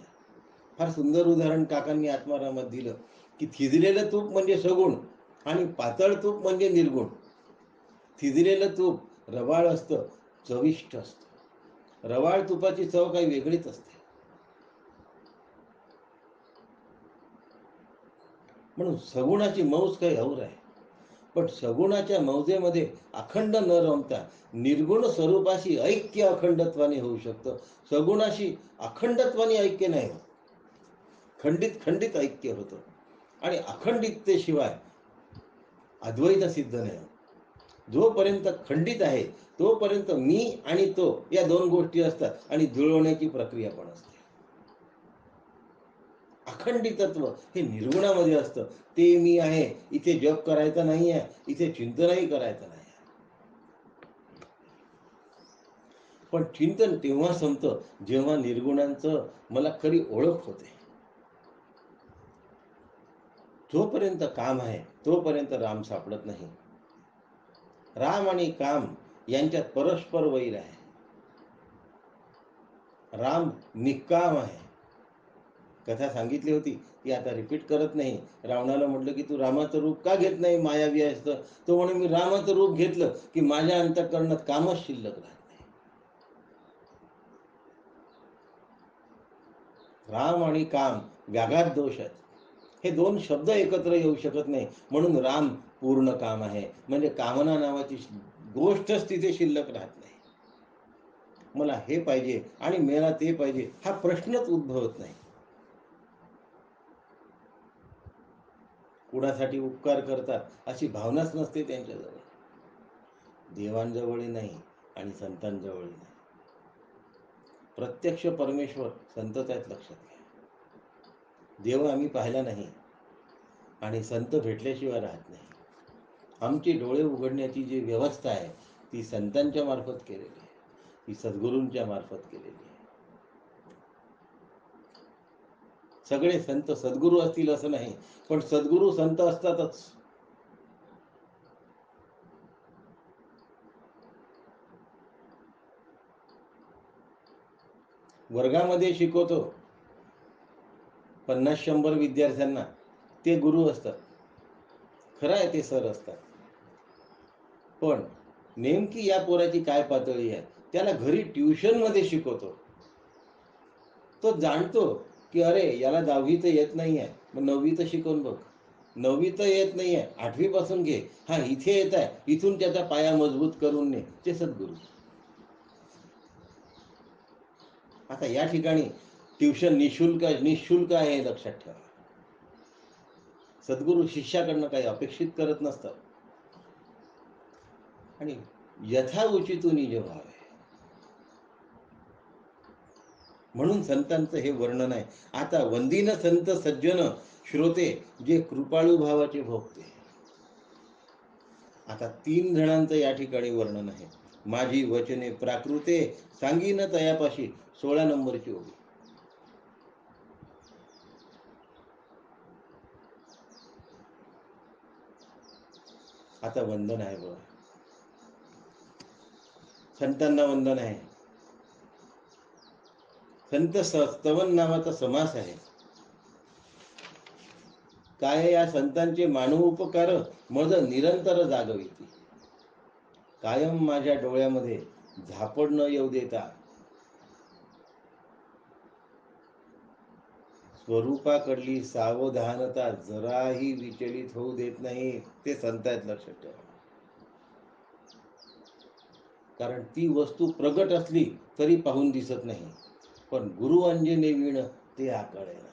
Speaker 1: फार सुंदर उदाहरण काकांनी आत्मारामात दिलं की थिजलेलं तूप म्हणजे सगुण आणि पातळ तूप म्हणजे निर्गुण. थिजलेलं तूप रवाळ असतं, चविष्ट असतं. रवाळ तुपाची चव काही वेगळीच असते. म्हणून सगुणाची मौज काही और आहे. पण सगुणाच्या मौजेमध्ये अखंड न रमता निर्गुण स्वरूपाशी ऐक्य अखंडत्वाने होऊ शकतं. सगुणाशी अखंडत्वाने ऐक्य नाही होत, खंडित खंडित ऐक्य होतं. आणि अखंडिततेशिवाय अद्वैत सिद्ध नाही होत. जोपर्यंत खंडित आहे तोपर्यंत मी आणि तो या दोन गोष्टी असतात आणि जुळवण्याची प्रक्रिया पण असते. अखंडितत्व हे निर्गुणामध्ये असतं. ते मी आहे, इथे जप करायचं नाही आहे, इथे चिंतनही करायचं नाही. पण चिंतन तेव्हा संपतं जेव्हा निर्गुणांचं मला खरी ओळख होते. जोपर्यंत काम आहे तोपर्यंत राम सापडत नाही. राम आणि काम यांच्यात परस्पर वैर आहे. राम निष्काम आहे. कथा सांगितली होती ती आता रिपीट करत नाही. रावणाला म्हटलं की तू रामाचं रूप का घेत नाही, मायावी आहेस तर. तो म्हणे मी रामाचं रूप घेतलं की माझ्या अंतःकरणात कामच शिल्लक राहत नाही. राम आणि काम व्याघात दोष आहेत. हे दोन शब्द एकत्र येऊ शकत नाही. म्हणून राम पूर्ण काम आहे. म्हणजे कामना नावाची गोष्टच तिथे शिल्लक राहत नाही. मला हे पाहिजे आणि मला ते पाहिजे हा प्रश्नच उद्भवत नाही. कुणासाठी उपकार करतात अशी भावनाच नसते त्यांच्याजवळ. देवांजवळही नाही आणि संतांजवळही नाही. प्रत्यक्ष परमेश्वर संतच आहेत, लक्षात घ्या. देव आम्ही पाहिला नाही आणि संत भेटल्याशिवाय राहत नाही. आमची डोळे उघडण्याची जी व्यवस्था आहे ती संतांच्या मार्फत केलेली आहे, ती सद्गुरूंच्या मार्फत केलेली आहे. सगळे संत सद्गुरू असतील असं नाही, पण सद्गुरू संत असतातच. वर्गामध्ये शिकवतो 50-100 विद्यार्थ्यांना, ते गुरु असतात. खरं आहे, ते सर असतात. पण नेमकी या पोराची काय पातळी आहे त्याला घरी ट्युशनमध्ये शिकवतो. तो जाणतो की अरे याला 10वी तर येत नाही आहे, मग 9वी तर शिकवून बघ. 9वी तर येत नाही आहे, 8वी पासून घे. हा इथे येत आहे, इथून त्याचा पाया मजबूत करून ने. ते सद्गुरू. आता या ठिकाणी ट्युशन निशुल्क आहे हे लक्षात ठेवा. सद्गुरू शिष्याकडनं काही अपेक्षित करत नसतात. आणि यथा उचितू निज व्हावे म्हणून संतांचं हे वर्णन आहे. आता वंदीन संत सज्जन श्रोते जे कृपाळू भावाचे भोगते. आता 3 जणांचं या ठिकाणी वर्णन आहे. माझी वचने प्राकृते सांगीन तयापाशी 16 नंबरची ओळी. आता वंदन आहे बघा. संतांना वंदन आहे. संत स्तवन नावाचा समास आहे. काय या संतांचे मानव उपकार मज निरंतर जागविती. कायम माझ्या डोळ्यामध्ये झापड न येऊ देता स्वरूपाकडली सावधानता जराही विचलित होऊ देत नाही. ते संत आहेत, लक्षात ठेवा. कारण ती वस्तू प्रगट असली तरी पाहून दिसत नाही, पण गुरु अंजने विण ते आकळेना.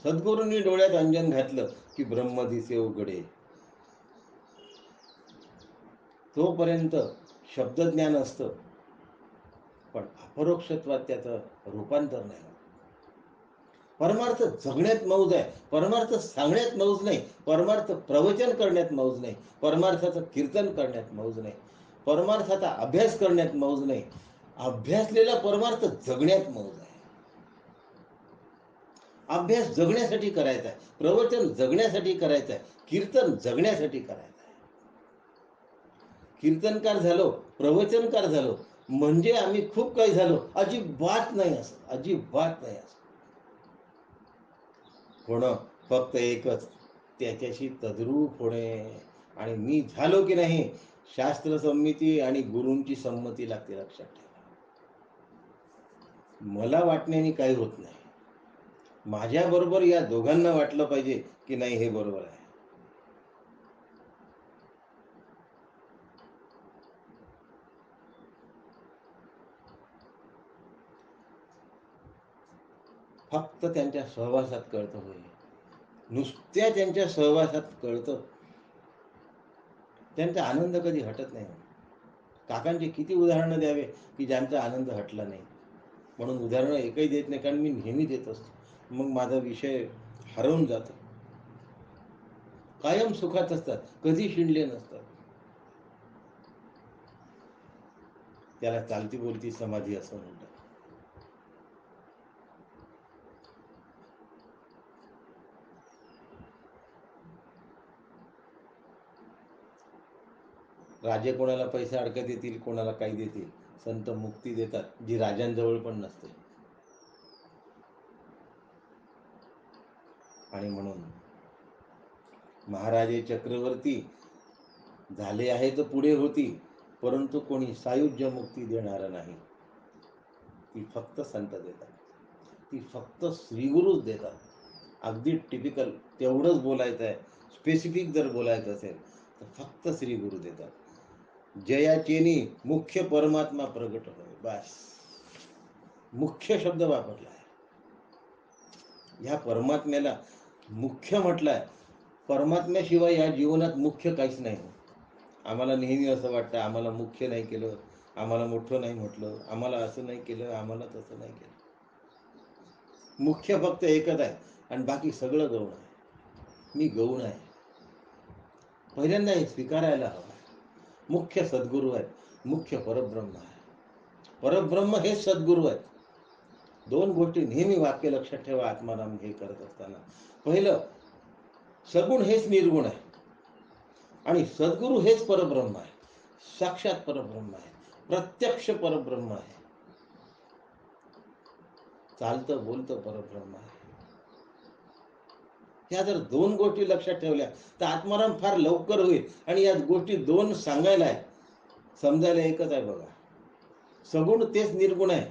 Speaker 1: सद्गुरूंनी डोळ्यात अंजन घातलं की ब्रह्म दिसे उघडे. तोपर्यंत शब्दज्ञान असतं, पण अपरोक्षत्वात त्याचं रूपांतर नाही. परमार्थ जगण्यात मौज आहे, परमार्थ सांगण्यात मौज नाही, परमार्थ प्रवचन करण्यात मौज नाही, परमार्थाचं कीर्तन करण्यात मौज नाही, परमार्थाचा अभ्यास करण्यात मौज नाही. अभ्यासलेला परमार्थ जगण्यात मौज आहे. अभ्यास जगण्यासाठी करायचा आहे, प्रवचन जगण्यासाठी करायचं आहे, कीर्तन जगण्यासाठी करायचं आहे. कीर्तनकार झालो, प्रवचनकार झालो म्हणजे आम्ही खूप काही झालो, अजिबात नाही असं, अजिबात नाही असं. होणं फक्त एकच, त्याच्याशी तद्रूप होणे. आणि मी झालो की नाही शास्त्र संमती आणि गुरूंची संमती लागते, लक्षात ठेवा. मला वाटण्याने काही होत नाही. माझ्याबरोबर या दोघांना वाटलं पाहिजे की नाही हे बरोबर आहे. फक्त त्यांच्या सहवासात कळतं. होय, नुसत्या त्यांच्या सहवासात कळतं. त्यांचा आनंद कधी हटत नाही. काकांचे किती उदाहरणं द्यावे की ज्यांचा आनंद हटला नाही. म्हणून उदाहरणं एकही देत नाही, कारण मी नेहमी देत असतो. मग माझा विषय हरवून जातो. कायम सुखात असतात, कधी शिणले नसतात. त्याला चालती बोलती समाधी असं म्हणतात. राजे कोणाला पैसे अडकत देतील, कोणाला काही देतील. संत मुक्ती देतात, जी राजांजवळ पण नसते. आणि म्हणून महाराजे चक्रवर्ती झाले आहे तर पुढे होती, परंतु कोणी सायुज्य मुक्ती देणार नाही. ती फक्त संत देतात, ती फक्त श्रीगुरूच देतात. अगदी टिपिकल तेवढंच बोलायचं आहे. स्पेसिफिक जर बोलायचं असेल तर फक्त श्रीगुरू देतात. जयाचेनी मुख्य परमात्मा प्रगट होय. बस, मुख्य शब्द वापरला आहे. ह्या परमात्म्याला मुख्य म्हटलंय. परमात्म्याशिवाय या जीवनात मुख्य काहीच नाही. आम्हाला नेहमी असं वाटतं, आम्हाला मुख्य नाही केलं, आम्हाला मोठं नाही म्हटलं, आम्हाला असं नाही केलं, आम्हाला तसं नाही केलं. मुख्य फक्त एकच आहे आणि बाकी सगळं गौण आहे. मी गौण आहे. पहिल्यांदा हे स्वीकारायला हवं. मुख्य सद्गुरू आहेत, मुख्य परब्रह्म आहे. परब्रह्म हेच सद्गुरू आहेत. दोन गोष्टी नेहमी वाक्य लक्षात ठेवा आत्माराम हे करत असताना. पहिलं, सगुण हेच निर्गुण आहे आणि सद्गुरू हेच परब्रह्म आहे. साक्षात परब्रह्म आहे, प्रत्यक्ष परब्रह्म आहे, चालतं बोलतं परब्रह्म आहे. ह्या जर दोन गोष्टी लक्षात ठेवल्या तर आत्माराम फार लवकर होईल. आणि या गोष्टी दोन सांगायला आहे, समजायला एकच आहे बघा. सगुण तेच निर्गुण आहे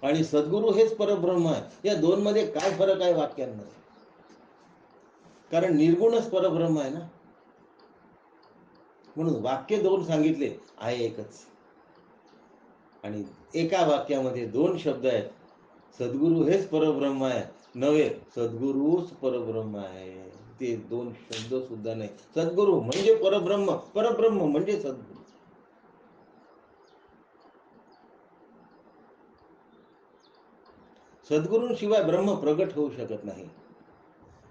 Speaker 1: आणि सद्गुरू हेच परब्रह्म आहे. या दोन मध्ये काय फरक आहे वाक्यांमध्ये? कारण निर्गुणच परब्रह्म आहे ना. म्हणून वाक्य दोन सांगितले, आहे एकच. आणि एका वाक्यामध्ये दोन शब्द आहेत. सद्गुरू हेच परब्रह्म आहे नव्हे, सद्गुरूच परब्रह्म आहे. ते दोन शब्द सुद्धा नाही. सद्गुरू म्हणजे परब्रह्म, परब्रह्म म्हणजे सद्गुरू. सद्गुरूंशिवाय ब्रह्म प्रगट होऊ शकत नाही.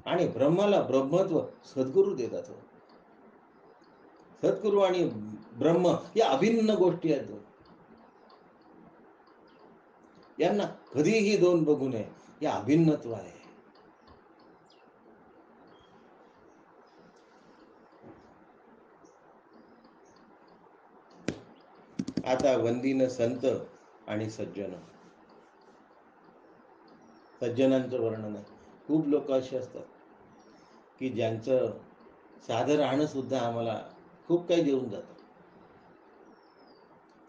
Speaker 1: आणि ब्रह्माला ब्रह्मत्व सद्गुरू देतात. सद्गुरू आणि ब्रह्म या अभिन्न गोष्टी आहेत. यांना कधीही दोन बघू नये. या अभिन्नत्व आहे. आता वंदीन संत आणि सज्जन. सज्जनांचं वर्णन आहे. खूप लोक असे असतात की ज्यांचं साधं राहणं सुद्धा आम्हाला खूप काही देऊन जातं.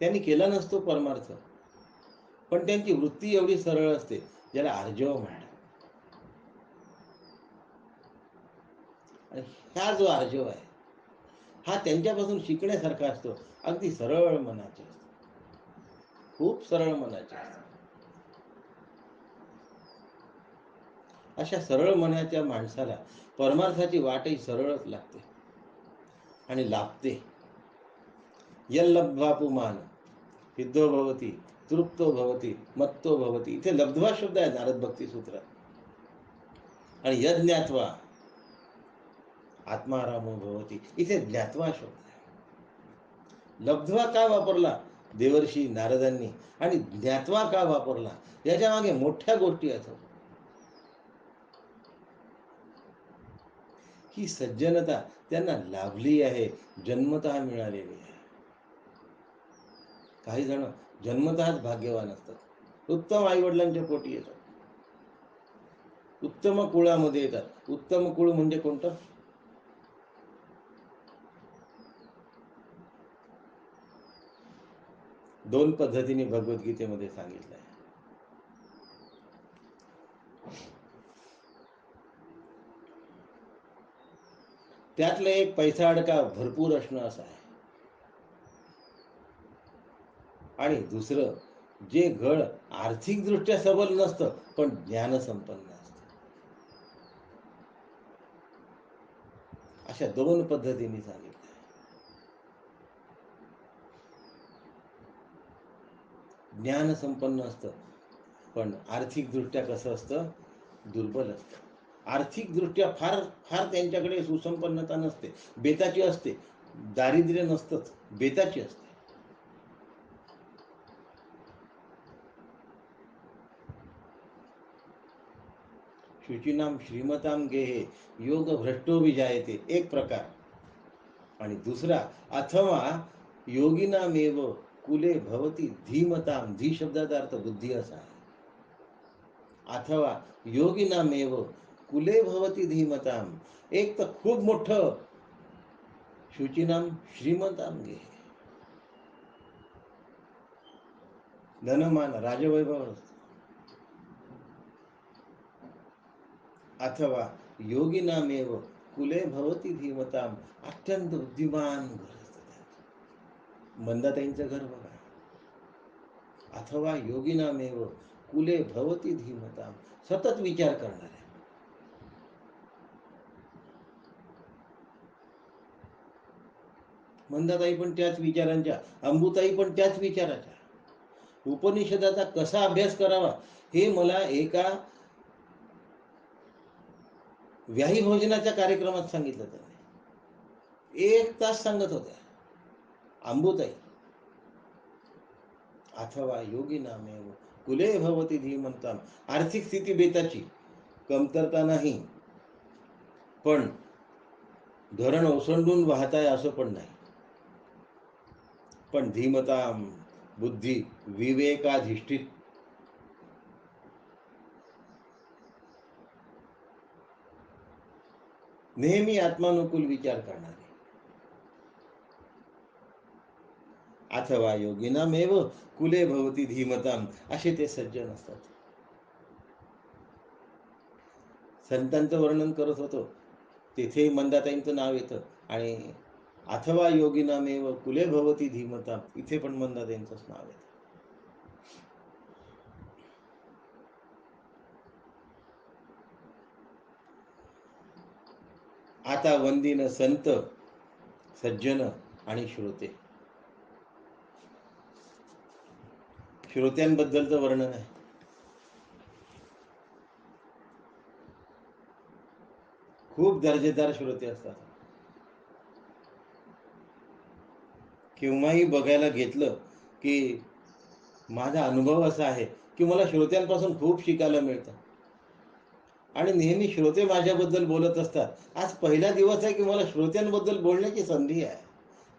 Speaker 1: त्यांनी केला नसतो परमार्थ, पण त्यांची वृत्ती एवढी सरळ असते, ज्याला आर्जव म्हणतात. आणि हा जो आर्जव आहे हा त्यांच्यापासून शिकण्यासारखा असतो. अगदी सरळ मनाचे असतो, खूप सरळ मनाचे असतो. अशा सरळ मनाच्या माणसाला परमार्थाची वाटही सरळच लागते आणि लाभते. यल्लब्ध्वा पुमान सिद्धो भवती, तृप्तो भवती, मत्तो भवती. इथे लब्ध्वा शब्द आहे नारद भक्ती सूत्रात. आणि यज्ञात्वा आत्मारामो भवती, इथे ज्ञात्वा शब्द आहे. लब्ध्वा का वापरला देवर्षी नारदांनी आणि ज्ञात्वा का वापरला, याच्या मागे मोठ्या गोष्टी आहेत. ही सज्जनता त्यांना लाभली आहे, जन्मतः मिळालेली आहे. काही जण जन्मतःच भाग्यवान असतात, उत्तम आईवडिलांच्या पोटी येतात, उत्तम कुळामध्ये येतात. उत्तम कुळ म्हणजे कोणतं? दोन पद्धतीने भगवद्गीतेमध्ये सांगितलं आहे. त्यातलं एक पैसा अडका भरपूर असणं असं आहे. आणि दुसरं, जे घड आर्थिकदृष्ट्या सबल नसतं पण ज्ञानसंपन्न असतं. अशा दोन पद्धतीने सांगितलं. ज्ञान संपन्न असतं पण आर्थिकदृष्ट्या कसं असतं, दुर्बल असतात. आर्थिकदृष्ट्या फार फार त्यांच्याकडे सुसंपन्नता नसते, बेताची असते. दारिद्र्य नसतंच, बेताची असते. शुचिनाम श्रीमताम गेहे योग भ्रष्टो विजायते, एक प्रकार. आणि दुसरा, अथवा योगिनामेव कुले भवती धीमताम, धी शब्दाचा अर्थ बुद्धी असा आहे. अथवा योगिनामेव कुले भवती धीमताम, एक तर खूप मोठं शुचिनाम श्रीमताम गेहे, धनमान राजवैभव असतं. अथवा योगिनामेव कुले भवती धीमताम, अत्यंत बुद्धिमान घर असतं. मंदाताईंचं घर बघा. अथवा योगिनामेव कुले भवती धीमताम, सतत विचार करणारे. मंदाताई पण त्याच विचारांच्या, अंबुताई पण त्याच विचाराच्या. उपनिषदाचा कसा अभ्यास करावा हे मला एका व्याही भोजनाच्या कार्यक्रमात सांगितलं त्यांनी. 1 तास सांगत होत्या अंबुताई. अथवा योगिनामेव कुले भवती धीमताम, आर्थिक स्थिती बेताची, कमतरता नाही, पण धरण ओसंडून वाहताय असं पण नाही, पण धीमताम, बुद्धी विवेकाधिष्ठित. नेहमी आत्मानुकूल विचार करणारे. अथवा योगिनामेव कुले भवती धीमताम, असे ते सज्जन असतात. संतांचं वर्णन करत होतो, तेथे मंदाताईंचं नाव येतं. आणि अथवा योगिनामेव कुले भवती धीमताम, इथे पण मंदाताईंचंच नाव येतं. आता वंदीन संत, सज्जन आणि श्रोते. श्रोत्यांबद्दलचं वर्णन आहे. खूप दर्जेदार श्रोते असतात. केव्हाही बघायला घेतलं की माझा अनुभव असा आहे की मला श्रोत्यांपासून खूप शिकायला मिळतं. आणि नेहमी श्रोते माझ्याबद्दल बोलत असतात. आज पहिला दिवस आहे की मला श्रोत्यांबद्दल बोलण्याची संधी आहे,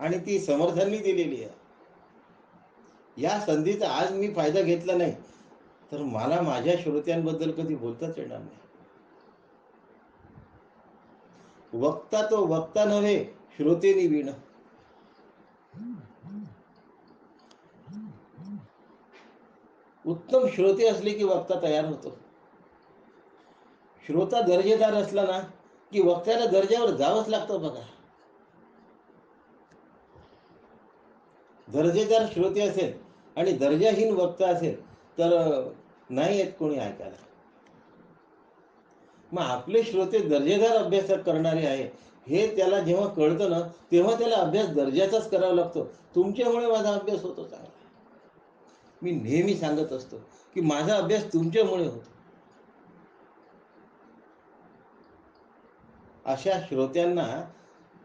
Speaker 1: आणि ती समर्थांनी दिलेली आहे. या संधीचा आज मी फायदा घेतला नाही तर मला माझ्या श्रोत्यांबद्दल कधी बोलताच येणार नाही. वक्ता तो वक्ता नव्हे, श्रोतेनी विण. उत्तम श्रोते असले की वक्ता तयार होतो. श्रोता दर्जेदार असला ना की वक्त्याला दर्जावर जावंच लागतं बघा. दर्जेदार श्रोते असेल आणि दर्जाहीन वक्ता असेल तर नाही येत कोणी ऐकायला. मग आपले श्रोते दर्जेदार अभ्यास करणारे आहे हे त्याला जेव्हा कळतं ना, तेव्हा त्याला अभ्यास दर्जाचाच करावा लागतो. तुमच्यामुळे माझा अभ्यास होतो चांगला. मी नेहमी सांगत असतो की माझा अभ्यास तुमच्यामुळे होतो. अशा श्रोत्यांना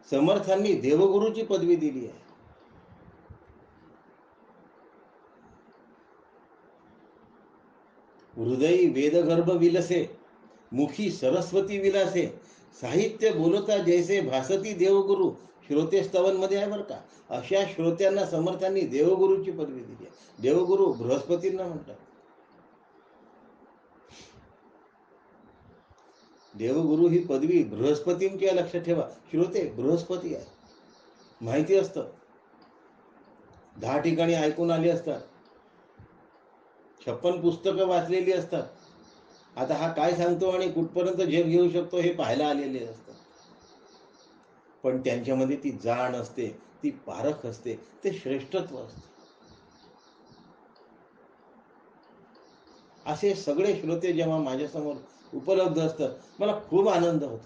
Speaker 1: समर्थांनी देवगुरूची पदवी दिली आहे. हृदयी वेदगर्भ विलसे, मुखी सरस्वती विलासे, साहित्य बोलता जैसे भासती देवगुरु, श्रोते स्तवन मध्ये आहे बरं का. अशा श्रोत्यांना समर्थांनी देवगुरूची पदवी दिली आहे. देवगुरु बृहस्पतींना म्हणतात. देवगुरु ही पदवी बृहस्पतींची आहे, लक्षात ठेवा. श्रोते बृहस्पती आहे, माहिती असतं. 10 ठिकाणी ऐकून आले असतात, 56 पुस्तकं वाचलेली असतात. आता हा काय सांगतो आणि कुठपर्यंत झेप घेऊ शकतो हे पाहायला आलेले असतात. पण त्यांच्यामध्ये ती जाण असते, ती पारख असते, ते श्रेष्ठत्व असते. असे सगळे श्रोते जेव्हा माझ्यासमोर उपलब्ध असतात मला खूप आनंद होतो.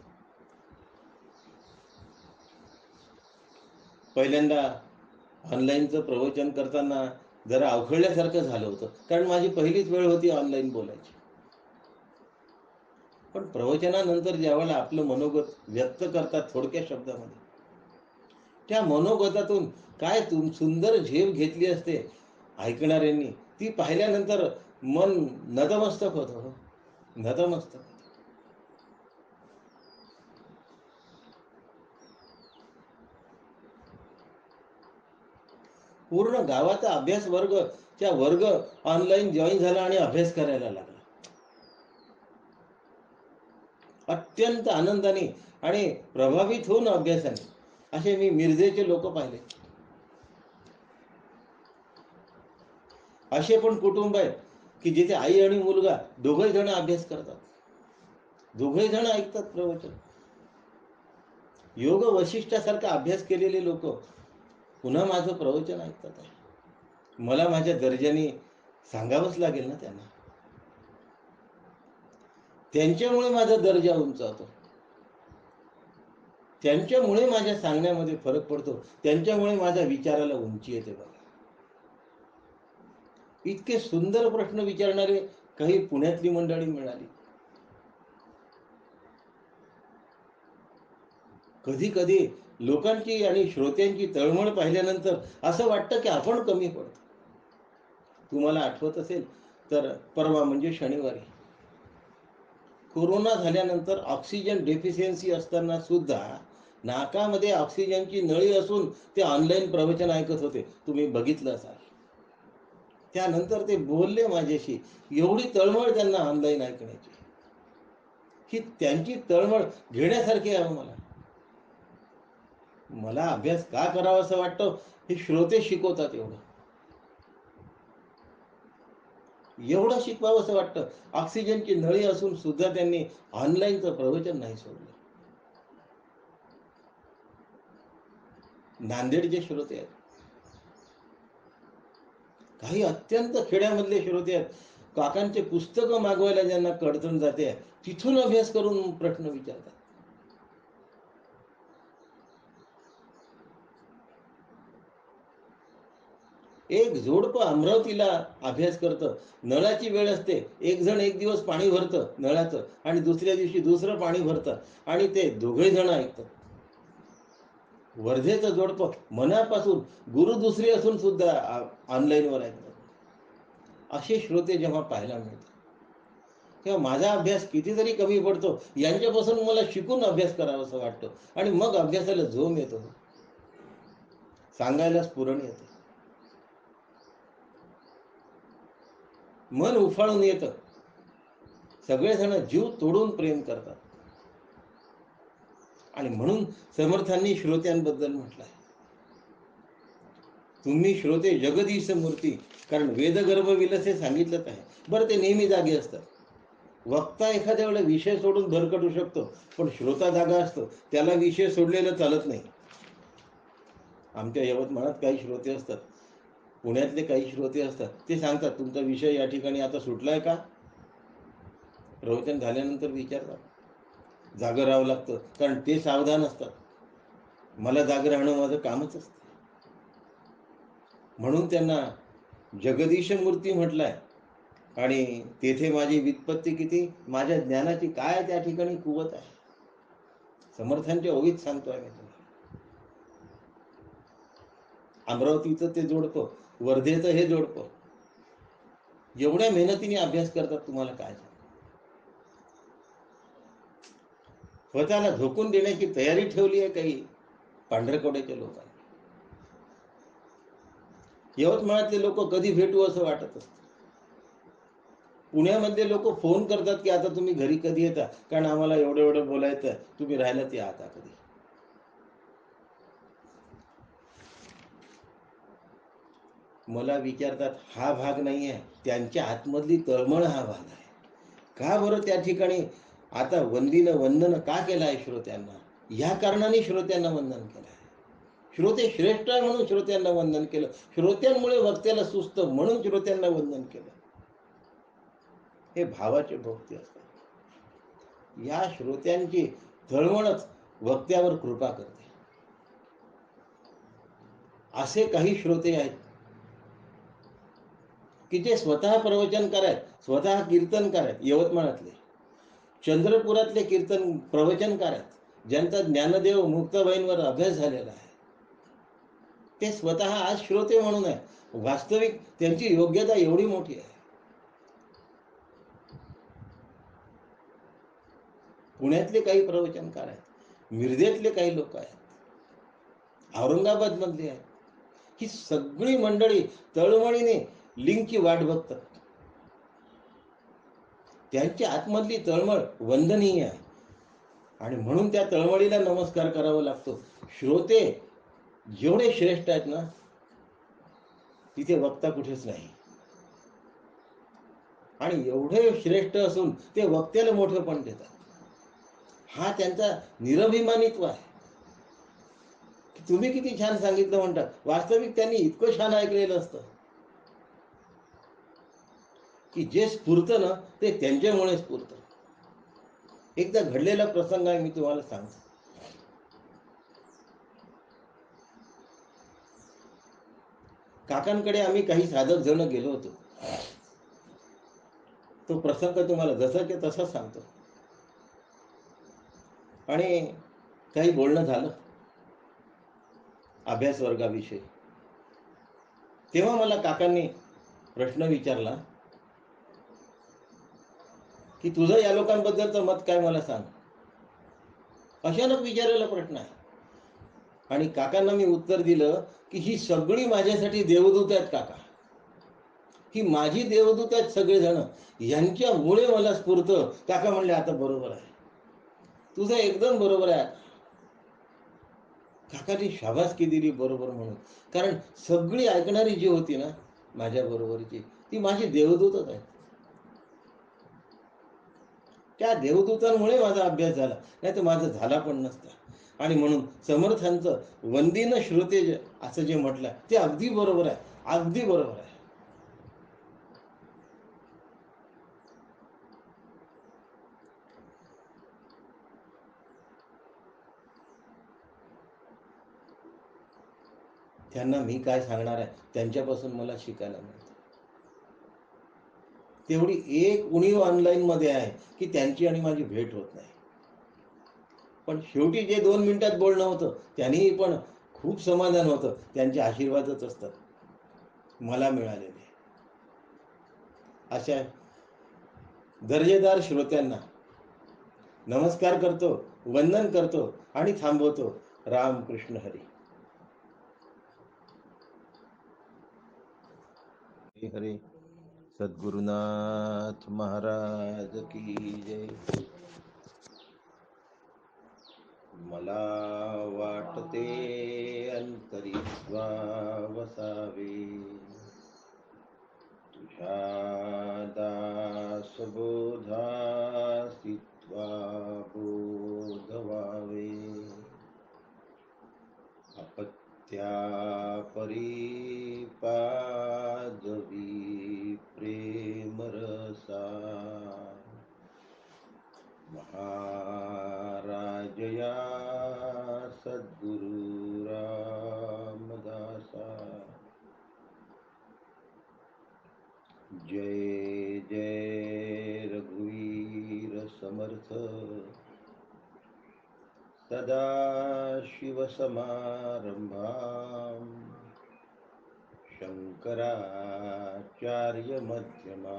Speaker 1: पहिल्यांदा ऑनलाईनचं प्रवचन करताना जरा अवखळल्यासारखं झालं होतं, कारण माझी पहिलीच वेळ होती ऑनलाईन बोलायची. पण प्रवचनानंतर ज्यावेळेला आपलं मनोगत व्यक्त करतात थोडक्या शब्दामध्ये, त्या मनोगतातून काय सुंदर झेप घेतली असते ऐकणाऱ्यांनी, ती पाहिल्यानंतर मन नतमस्तक होतं हो, नतमस्तक. पूर्ण गावाचा अभ्यास वर्ग ऑनलाईन जॉईन झाला आणि अभ्यास करायला लागला. अत्यंत आनंदाने आणि प्रभावित होऊन अभ्यासाने. असे मी मिरजेचे लोक पाहिले. असे पण कुटुंब आहेत की जिथे आई आणि मुलगा दोघे जण अभ्यास करतात, दोघे जण ऐकतात प्रवचन. योग वशिष्ठासारखा अभ्यास केलेले लोक पुन्हा माझं प्रवचन ऐकतात आहे. मला माझ्या दर्जाने सांगावंच लागेल ना त्यांना. त्यांच्यामुळे माझा दर्जा उंचावतो, त्यांच्यामुळे माझ्या सांगण्यामध्ये फरक पडतो, त्यांच्यामुळे माझ्या विचाराला उंची येते. बघा, इतके सुंदर प्रश्न विचारणारे काही पुण्यातली मंडळी मिळाली. कधी कधी लोकांची आणि श्रोत्यांची तळमळ पाहिल्यानंतर असं वाटतं की आपण कमी पडतो. तुम्हाला आठवत असेल तर परवा म्हणजे शनिवारी कोरोना झाल्यानंतर ऑक्सिजन डेफिशियन्सी असताना सुद्धा नाकामध्ये ऑक्सिजनची नळी असून ते ऑनलाईन प्रवचन ऐकत होते. तुम्ही बघितलं असाल. त्यानंतर ते बोलले माझ्याशी. एवढी तळमळ त्यांना ऑनलाईन ऐकण्याची, ही त्यांची तळमळ घेण्यासारखी आहे. मला अभ्यास का करावा असं वाटतं, हे श्रोते शिकवतात. एवढं शिकवावं असं वाटतं. ऑक्सिजनची नळी असून सुद्धा त्यांनी ऑनलाईनचं प्रवचन नाही सोडलं. नांदेडचे श्रोते आहेत, काही अत्यंत खेड्यामधले श्रोते आहेत. काकांचे पुस्तकं मागवायला ज्यांना अडचण जाते तिथून अभ्यास करून प्रश्न विचारतात. एक जोडपं अमरावतीला अभ्यास करतं. नळाची वेळ असते, एक जण एक दिवस पाणी भरतं नळाचं आणि दुसऱ्या दिवशी दुसरं पाणी भरतं आणि ते दोघे जण ऐकतात. वर्धेचं जोडपं मनापासून, गुरु दुसरी असून सुद्धा ऑनलाईनवर ऐकतात. असे श्रोते जेव्हा पाहायला मिळतात तेव्हा माझा अभ्यास कितीतरी कमी पडतो. यांच्यापासून मला शिकून अभ्यास करावा असं वाटतं आणि मग अभ्यासाला जोम येतो, सांगायला स्फुरण येतं, मन उफाळून येतं. सगळेजण जीव तोडून प्रेम करतात. आणि म्हणून समर्थांनी श्रोत्यांबद्दल म्हटलंय, तुम्ही श्रोते जगदीश मूर्ती. कारण वेदगर्भ विलसे सांगितलं आहे. बरं, ते नेहमी जागे असतात. वक्ता एखाद्या वेळेला विषय सोडून भरकटू शकतो, पण श्रोता जागा असतो, त्याला विषय सोडलेलं चालत नाही. आमच्या यवतमाळात काही श्रोते असतात, पुण्यातले काही श्रोते असतात, ते सांगतात तुमचा विषय या ठिकाणी आता सुटलाय का. प्रवचन झाल्यानंतर विचारतात. जागं राहावं लागतं, कारण ते सावधान असतात. मला जागं राहणं माझं कामच असतं. म्हणून त्यांना जगदीश मूर्ती म्हटलंय. आणि तेथे माझी व्युत्पत्ती किती, माझ्या ज्ञानाची काय त्या ठिकाणी कुवत आहे. समर्थांच्या ओवीत सांगतोय मी तुम्हाला. अमरावतीचं ते जोडपं, वर्धेचं हे जोडपं एवढ्या मेहनतीने अभ्यास करतात. तुम्हाला काय स्वतःला झोकून देण्याची तयारी ठेवली आहे काही पांढरकवड्याच्या लोकांनी. यवतमाळातले लोक कधी भेटू असं वाटत असतं. पुण्यामधले लोक फोन करतात की आता तुम्ही घरी कधी येता, कारण आम्हाला एवढं बोलायचं, तुम्ही राहिलात या आता कधी. मला विचारतात, हा भाग नाही आहे, त्यांच्या आतमधली तळमळ हा भाग आहे. का बरं त्या ठिकाणी आता वंदन का केलं आहे श्रोत्यांना, या कारणाने श्रोत्यांना वंदन केलं आहे. श्रोते श्रेष्ठ आहे म्हणून श्रोत्यांना वंदन केलं. श्रोत्यांमुळे वक्त्याला सुस्त म्हणून श्रोत्यांना वंदन केलं. हे भावाचे भक्ती असतात. या श्रोत्यांची तळमळच वक्त्यावर कृपा करते. असे काही श्रोते आहेत की जे स्वतः प्रवचन करायत, स्वतः कीर्तन करायत. यवतमाळातले चंद्रपुरातले कीर्तन प्रवचनकार आहेत, ज्यांचा ज्ञानदेव मुक्ताबाईंवर अभ्यास झालेला आहे. ते स्वतः आज श्रोते म्हणून आहे. वास्तविक त्यांची योग्यता एवढी मोठी आहे. पुण्यातले काही प्रवचनकार आहेत, मिरजेतले काही लोक आहेत, औरंगाबाद मधले आहेत. ही सगळी मंडळी तळमळीने लिंकची वाट बघतात. त्यांची आतमधली तळमळ वंदनीय आहे आणि म्हणून त्या तळमळीला नमस्कार करावा लागतो. श्रोते जेवढे श्रेष्ठ आहेत ना, तिथे वक्ता कुठेच नाही. आणि एवढे श्रेष्ठ असून ते वक्त्याला मोठं पण देतात. हा त्यांचा निरभिमानित्व आहे. तुम्ही किती छान सांगितलं म्हणतात, वास्तविक त्यांनी इतकं छान ऐकलेलं असतं की जे स्फुरतं ना, ते त्यांच्यामुळे स्फुरतं. एकदा घडलेला प्रसंग आहे, मी तुम्हाला सांगतो. काकांकडे आम्ही काही साधक जण गेलो होतो. तो प्रसंग तुम्हाला जसाच्या तसा सांगतो. आणि काही बोलणं झालं अभ्यास वर्गाविषयी. तेव्हा मला काकांनी प्रश्न विचारला की तुझं या लोकांबद्दलचं मत काय, मला सांग. अचानक विचारलेला प्रश्न आहे. आणि काकांना मी उत्तर दिलं की ही सगळी माझ्यासाठी देवदूत आहेत काका. ही माझी देवदूत आहेत सगळेजण, यांच्यामुळे मला स्फुरतं. काका म्हणले, आता बरोबर आहे, तुझं एकदम बरोबर आहे. काकांनी शाबासकी दिली बरोबर म्हणून. कारण सगळी ऐकणारी जी होती ना माझ्या बरोबरची, ती माझी देवदूतच आहे. त्या देवदूतांमुळे माझा अभ्यास झाला, नाही तर माझा झाला पण नसता. आणि म्हणून समर्थांचं वंदीन श्रोते असं जे म्हटलं ते अगदी बरोबर आहे, अगदी बरोबर आहे. त्यांना मी काय सांगणार आहे, त्यांच्यापासून मला शिकायला मिळतं. तेवढी एक उणीव ऑनलाईन मध्ये आहे की त्यांची आणि माझी भेट होत नाही. पण शेवटी जे 2 मिनिटात बोलणं होतं त्यांनी पण खूप समाधान होतं. त्यांचे आशीर्वादच असतात मला मिळालेले. अशा दर्जेदार श्रोत्यांना नमस्कार करतो, वंदन करतो आणि थांबवतो. राम कृष्ण हरी. हरे. सद्गुरुनाथ महाराज की जय. मला वाटते अंतरी वसावे, तुझ्या दासबोधासी बोध व्हावे. अपत्या परी पादवी प्रेम रसा, महाराजया सद्गुरु रामदासा. जय जय रघुवीर समर्थ, सदा शिव समारंभाम, शंकराचार्य मध्यमा,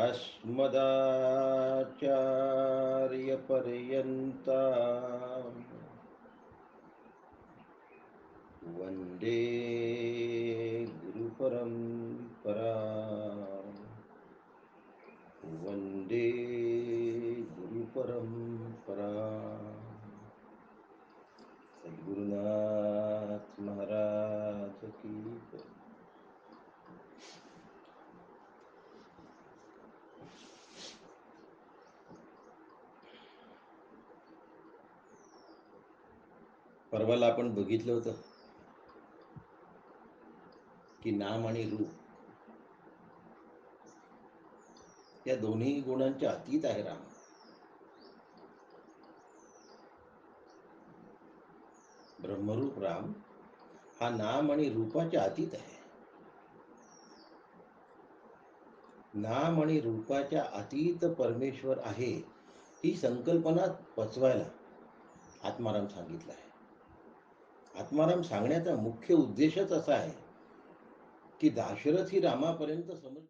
Speaker 1: अस्मदाचार्य पर्यंता, वंदे गुरु परंपरा, वंदे गुरु परंपरा. सद्गुरुनाथ महाराज की जय. परवाला आपण बघितलं होतं की नाम आणि रूप या दोन्ही गुणांच्या अतीत आहे राम. ब्रह्मरूप राम हा नाम आणि रूपाच्या अतीत आहे. नाम आणि रूपाच्या अतीत परमेश्वर आहे, ही संकल्पना पचवायला आत्माराम सांगितलं आहे. आत्माराम सांगण्याचा मुख्य उद्देशच असा आहे, की दाशरथी रामापर्यंत समज